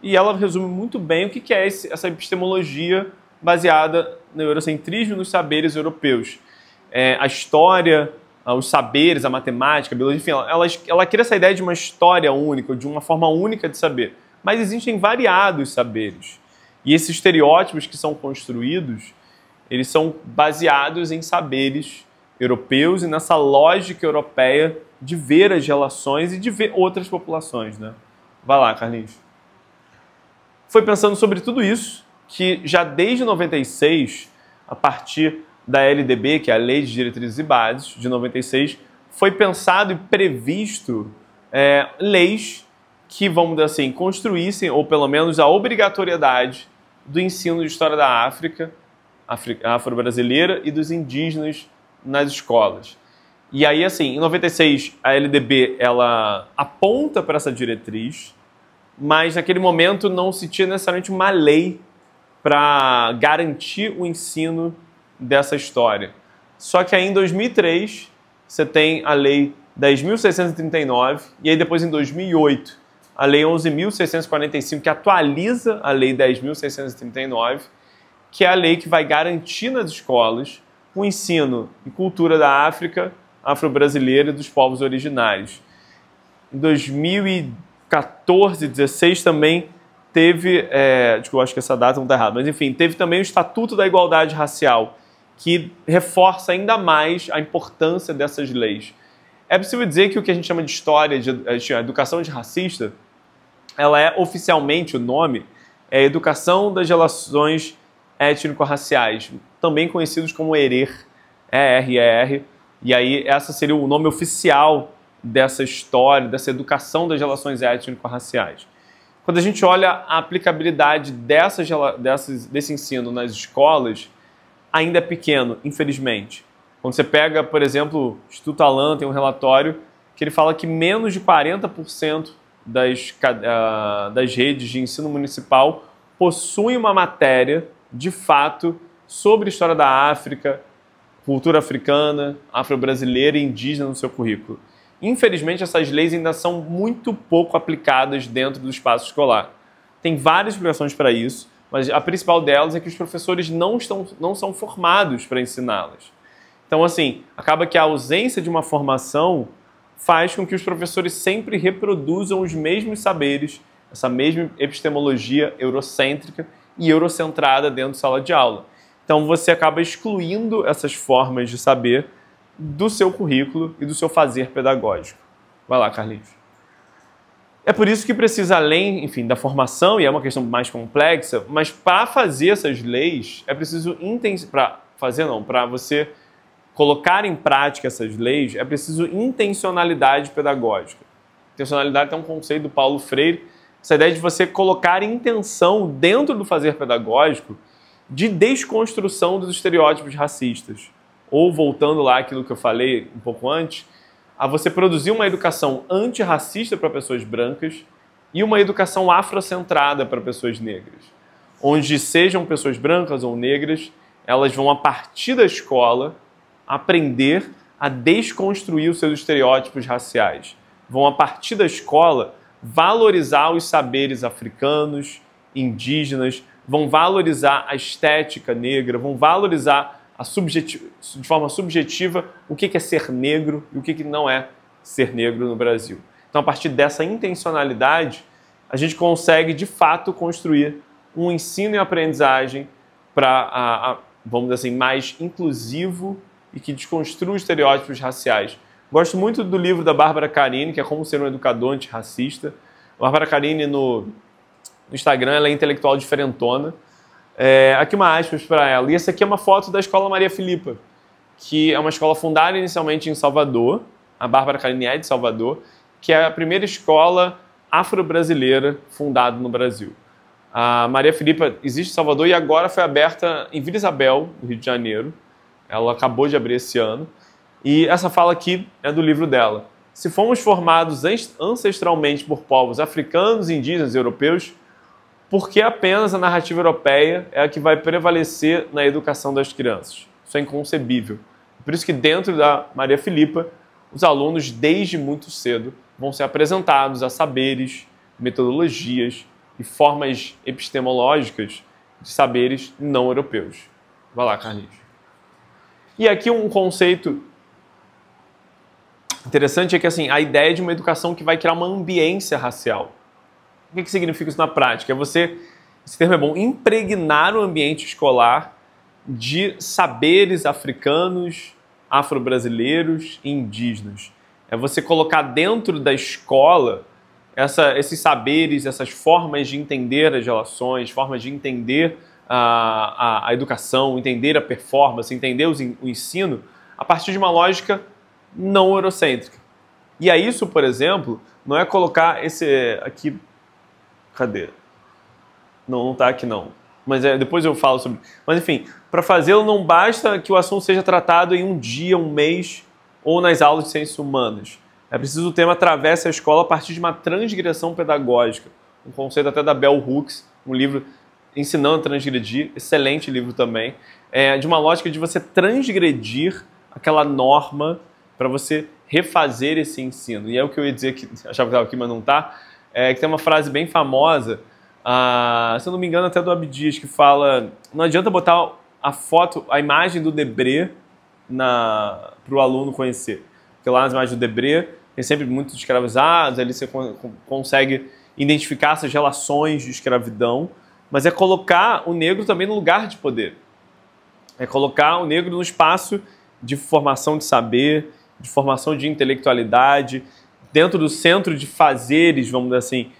E ela resume muito bem o que é essa epistemologia baseada no eurocentrismo e nos saberes europeus. A história, os saberes, a matemática, a biologia, enfim, ela cria essa ideia de uma história única, de uma forma única de saber. Mas existem variados saberes. E esses estereótipos que são construídos, eles são baseados em saberes europeus e nessa lógica europeia de ver as relações e de ver outras populações, né? Vai lá, Carlinhos. Foi pensando sobre tudo isso que já desde 96, a partir da LDB, que é a Lei de Diretrizes e Bases, de 96, foi pensado e previsto leis que, vamos dizer assim, construíssem, ou pelo menos a obrigatoriedade do ensino de história da África, afro-brasileira e dos indígenas nas escolas. E aí, assim, em 96, a LDB, ela aponta para essa diretriz, mas naquele momento não se tinha necessariamente uma lei para garantir o ensino dessa história. Só que aí em 2003 você tem a Lei 10.639 e aí depois em 2008 a Lei 11.645, que atualiza a Lei 10.639, que é a lei que vai garantir nas escolas o ensino e cultura da África, afro-brasileira e dos povos originários. Em 2014, 16 também teve, eu acho que essa data não está errada, mas enfim, teve também o Estatuto da Igualdade Racial, que reforça ainda mais a importância dessas leis. É possível dizer que o que a gente chama de história, de educação antirracista, ela é oficialmente, o nome, é Educação das Relações Étnico-Raciais, também conhecidos como ERER, ERER, e aí essa seria o nome oficial dessa história, dessa educação das relações étnico-raciais. Quando a gente olha a aplicabilidade desse ensino nas escolas, ainda é pequeno, infelizmente. Quando você pega, por exemplo, o Instituto Alan tem um relatório que ele fala que menos de 40% das redes de ensino municipal possuem uma matéria, de fato, sobre a história da África, cultura africana, afro-brasileira e indígena no seu currículo. Infelizmente, essas leis ainda são muito pouco aplicadas dentro do espaço escolar. Tem várias explicações para isso, mas a principal delas é que os professores não são formados para ensiná-las. Então, assim, acaba que a ausência de uma formação faz com que os professores sempre reproduzam os mesmos saberes, essa mesma epistemologia eurocêntrica e eurocentrada dentro da sala de aula. Então, você acaba excluindo essas formas de saber do seu currículo e do seu fazer pedagógico. Vai lá, Carlinhos. É por isso que precisa, além, enfim, da formação, e é uma questão mais complexa, mas para fazer essas leis, é preciso para você colocar em prática essas leis, é preciso intencionalidade pedagógica. Intencionalidade é um conceito do Paulo Freire, essa ideia de você colocar intenção dentro do fazer pedagógico de desconstrução dos estereótipos racistas. Ou, voltando lá àquilo que eu falei um pouco antes, a você produzir uma educação antirracista para pessoas brancas e uma educação afrocentrada para pessoas negras. Onde sejam pessoas brancas ou negras, elas vão, a partir da escola, aprender a desconstruir os seus estereótipos raciais. Vão, a partir da escola, valorizar os saberes africanos, indígenas, vão valorizar a estética negra, vão valorizar de forma subjetiva o que é ser negro e o que não é ser negro no Brasil. Então, a partir dessa intencionalidade, a gente consegue, de fato, construir um ensino e aprendizagem para, vamos dizer assim, mais inclusivo e que desconstrua os estereótipos raciais. Gosto muito do livro da Bárbara Carini, que é Como Ser um Educador Antirracista. A Bárbara Carini, no Instagram, ela é intelectual diferentona. Aqui uma aspas para ela. E essa aqui é uma foto da Escola Maria Filipa, que é uma escola fundada inicialmente em Salvador. A Bárbara Carini é de Salvador, que é a primeira escola afro-brasileira fundada no Brasil. A Maria Filipa existe em Salvador e agora foi aberta em Vila Isabel, no Rio de Janeiro. Ela acabou de abrir esse ano. E essa fala aqui é do livro dela. Se fomos formados ancestralmente por povos africanos, indígenas e europeus, por que apenas a narrativa europeia é a que vai prevalecer na educação das crianças? Isso é inconcebível. Por isso que dentro da Maria Filipa, os alunos, desde muito cedo, vão ser apresentados a saberes, metodologias e formas epistemológicas de saberes não europeus. Vai lá, Carlinhos. E aqui um conceito interessante é que, assim, a ideia de uma educação que vai criar uma ambiência racial. O que significa isso na prática? É você, esse termo é bom, impregnar o ambiente escolar de saberes africanos, afro-brasileiros e indígenas. É você colocar dentro da escola esses saberes, essas formas de entender as relações, formas de entender a educação, entender a performance, entender o ensino, a partir de uma lógica não eurocêntrica. E a isso, por exemplo, não é colocar esse aqui... Cadê? Não está aqui não. Mas depois eu falo sobre... Mas enfim, para fazê-lo não basta que o assunto seja tratado em um dia, um mês ou nas aulas de ciências humanas. É preciso o tema atravesse a escola a partir de uma transgressão pedagógica. Um conceito até da Bell Hooks, um livro Ensinando a Transgredir, excelente livro também. De uma lógica de você transgredir aquela norma para você refazer esse ensino. E é o que eu ia dizer, que achava que estava aqui, mas não está. Que tem uma frase bem famosa, se eu não me engano até do Abdias, que fala: não adianta botar a imagem do Debré para o aluno conhecer. Porque lá nas imagens do Debré tem sempre muitos escravizados, ali você consegue identificar essas relações de escravidão, mas é colocar o negro também no lugar de poder. É colocar o negro no espaço de formação de saber, de formação de intelectualidade, dentro do centro de fazeres, vamos dizer assim,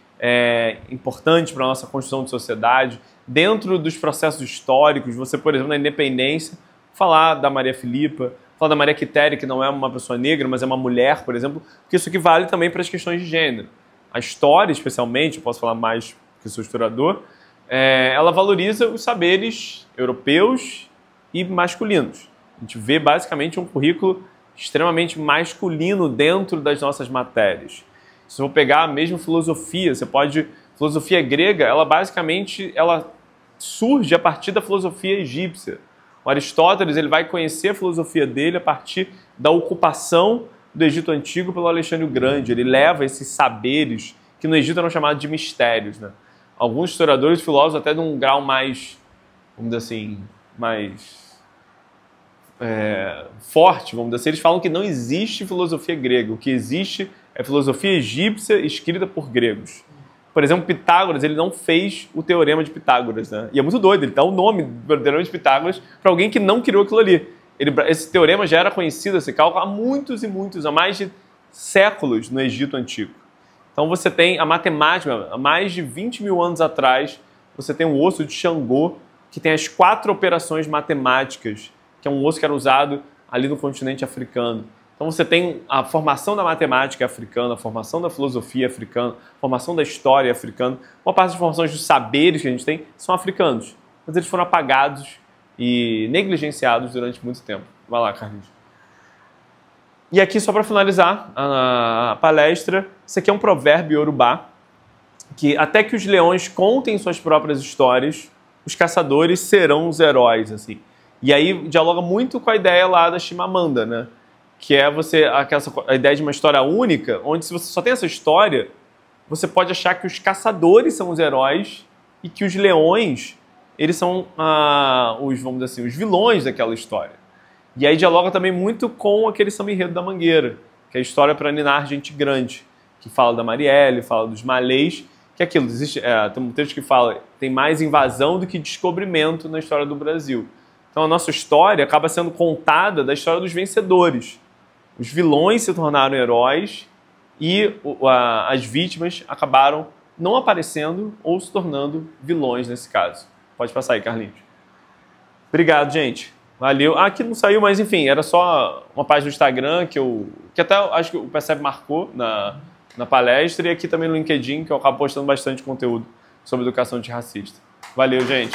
importantes para a nossa construção de sociedade, dentro dos processos históricos. Você, por exemplo, na independência, falar da Maria Filipa, falar da Maria Quitéria, que não é uma pessoa negra, mas é uma mulher, por exemplo, porque isso aqui vale também para as questões de gênero. A história, especialmente, posso falar mais porque sou historiador, ela valoriza os saberes europeus e masculinos. A gente vê basicamente um currículo extremamente masculino dentro das nossas matérias. Se eu pegar mesmo filosofia, filosofia grega, ela basicamente surge a partir da filosofia egípcia. O Aristóteles ele vai conhecer a filosofia dele a partir da ocupação do Egito Antigo pelo Alexandre o Grande. Ele leva esses saberes que no Egito eram chamados de mistérios, né? Alguns historiadores, filósofos, até de um grau mais, vamos dizer assim, mais forte, vamos dizer assim, eles falam que não existe filosofia grega. O que existe é filosofia egípcia escrita por gregos. Por exemplo, Pitágoras, ele não fez o Teorema de Pitágoras, né? E é muito doido, ele dá o nome do Teorema de Pitágoras para alguém que não criou aquilo ali. Esse teorema já era conhecido, esse cálculo, há mais de séculos no Egito Antigo. Então você tem a matemática, há mais de 20 mil anos atrás, você tem o osso de Xangô, que tem as 4 operações matemáticas, que é um osso que era usado ali no continente africano. Então você tem a formação da matemática africana, a formação da filosofia africana, a formação da história africana. Uma parte das formações dos saberes que a gente tem são africanos, mas eles foram apagados e negligenciados durante muito tempo. Vai lá, Carlinhos. E aqui, só para finalizar a palestra, isso aqui é um provérbio iorubá, que até que os leões contem suas próprias histórias, os caçadores serão os heróis, assim. E aí dialoga muito com a ideia lá da Chimamanda, né? Que é a ideia de uma história única, onde se você só tem essa história, você pode achar que os caçadores são os heróis e que os leões, eles são vamos dizer assim, os vilões daquela história. E aí dialoga também muito com aquele samba enredo da Mangueira, que é a história para ninar gente grande, que fala da Marielle, fala dos malês, que é aquilo, tem um texto que fala tem mais invasão do que descobrimento na história do Brasil. Então a nossa história acaba sendo contada da história dos vencedores. Os vilões se tornaram heróis e as vítimas acabaram não aparecendo ou se tornando vilões nesse caso. Pode passar aí, Carlinhos. Obrigado, gente. Valeu. Aqui não saiu, mas enfim, era só uma página do Instagram que até acho que o Percebe marcou na palestra, e aqui também no LinkedIn, que eu acabo postando bastante conteúdo sobre educação antirracista. Valeu, gente.